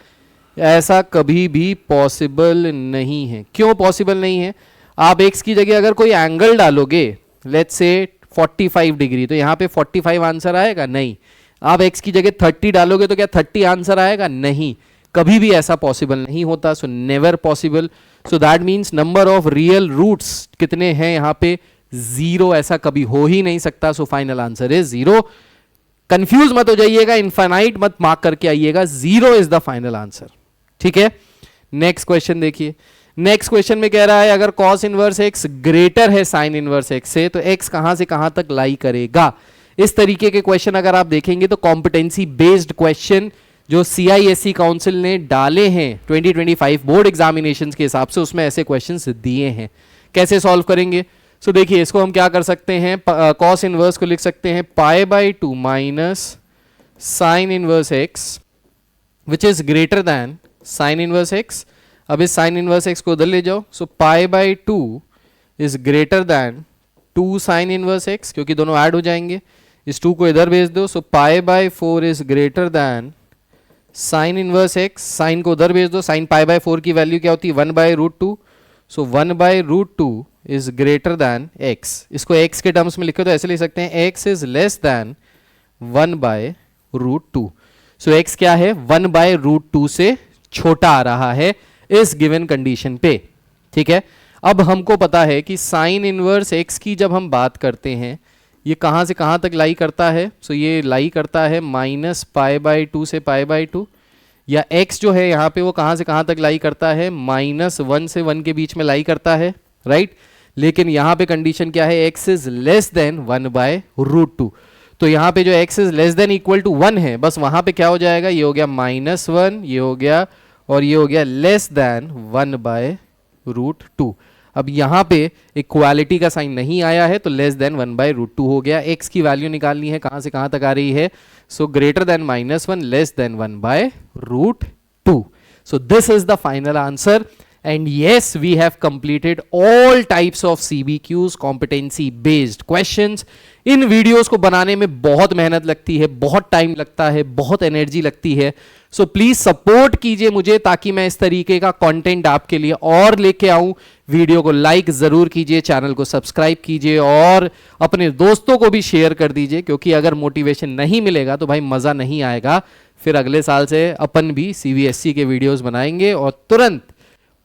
ऐसा कभी भी पॉसिबल नहीं है। क्यों पॉसिबल नहीं है? आप x की जगह अगर कोई एंगल डालोगे, लेट्स से 45 डिग्री, तो यहाँ पे 45 आंसर आएगा? नहीं। आप x की जगह 30 डालोगे तो क्या 30 आंसर आएगा? नहीं, कभी भी ऐसा पॉसिबल नहीं होता। So never possible. So that means number of real roots कितने हैं यहाँ पे? 0, ऐसा कभी हो ही नहीं सकता। सो फाइनल आंसर इज 0। कंफ्यूज मत हो जाइएगा, इनफाइनाइट मत मार्क करके आइएगा, 0 इज द फाइनल आंसर। ठीक है, नेक्स्ट क्वेश्चन देखिए। नेक्स्ट क्वेश्चन में कह रहा है अगर cos इनवर्स x ग्रेटर है sin इनवर्स x से तो x कहां से कहां तक लाई करेगा? इस तरीके के क्वेश्चन अगर आप देखेंगे तो कॉम्पिटेंसी बेस्ड क्वेश्चन जो CISE काउंसिल ने डाले हैं 2025 बोर्ड एग्जामिनेशंस के हिसाब से, उसमें ऐसे क्वेश्चंस दिए हैं। कैसे सॉल्व करेंगे? सो देखिए, इसको हम क्या कर सकते हैं, cos इनवर्स को लिख सकते हैं π/2 minus sin inverse x which is greater than sin inverse x। अब इस sin इनवर्स x को उधर ले जाओ, so π/2 is greater than 2 sin inverse x, क्योंकि दोनों ऐड हो जाएंगे। इस 2 को इधर भेज दो, so π/4 is greater than sin inverse x। Sine को उधर भेज दो, sin π/4 की वैल्यू क्या होती है? 1/√2। सो 1/√2 इज ग्रेटर दैन x। इसको x के टर्म्स में लिखे तो ऐसे लिख सकते हैं x is less than 1/√2। So x क्या है? 1/√2 से छोटा आ रहा है इस गिवन कंडीशन पे। ठीक है, अब हमको पता है कि साइन इनवर्स x की जब हम बात करते हैं ये कहां से कहां तक लाई करता है? सो ये लाई करता है -π/2 से π/2, या x जो है यहाँ पे वो कहां से कहां तक लाई करता है? -1 से 1 के बीच में लाई करता है, राइट। लेकिन यहाँ पे कंडीशन क्या है? x is less than 1/√2। तो यहाँ पे जो x is less than equal to 1 है, बस वहां पे क्या हो जाएगा? ये हो गया -1, ये हो गया, और ये हो गया लेस देन 1/√2। अब यहाँ पे इक्वालिटी का साइन नहीं आया है तो लेस देन 1/√2 हो गया। x की वैल्यू निकालनी है, कहां से कहां तक आ रही है? So greater than -1 less than 1/√2। So this is the final answer. And yes, we have completed all types of CBQs, competency based questions. In videos को बनाने में बहुत मेहनत लगती है, बहुत टाइम लगता है, बहुत एनर्जी लगती है। सो प्लीज सपोर्ट कीजिए मुझे ताकि मैं इस तरीके का कंटेंट आपके लिए और लेके आऊं। वीडियो को लाइक जरूर कीजिए, चैनल को सब्सक्राइब कीजिए और अपने दोस्तों को भी शेयर कर दीजिए, क्योंकि अगर मोटिवेशन नहीं मिलेगा तो भाई मजा नहीं आएगा। फिर अगले साल से अपन भी CBSE के वीडियोस बनाएंगे और तुरंत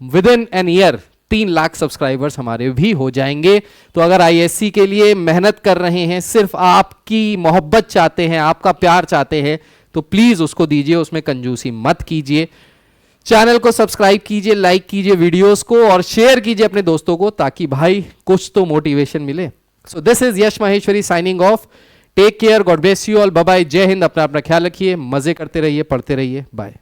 with in an year 3 lakh subscribers हमारे भी हो जाएंगे। तो अगर ISC के लिए मेहनत कर रहे हैं, सिर्फ आपकी मोहब्बत चाहते हैं, आपका प्यार चाहते हैं, तो प्लीज उसको दीजिए, उसमें कंजूसी मत कीजिए। चैनल को सब्सक्राइब कीजिए, लाइक कीजिए वीडियोस को और शेयर कीजिए अपने दोस्तों को, ताकि भाई कुछ तो मोटिवेशन मिले। So this is Yash Maheshwari signing off. Take care, god bless you all, bye bye, Jai Hind. अपना अपना ख्याल रखिए, मजे करते रहिए, पढ़ते रहिए, बाय।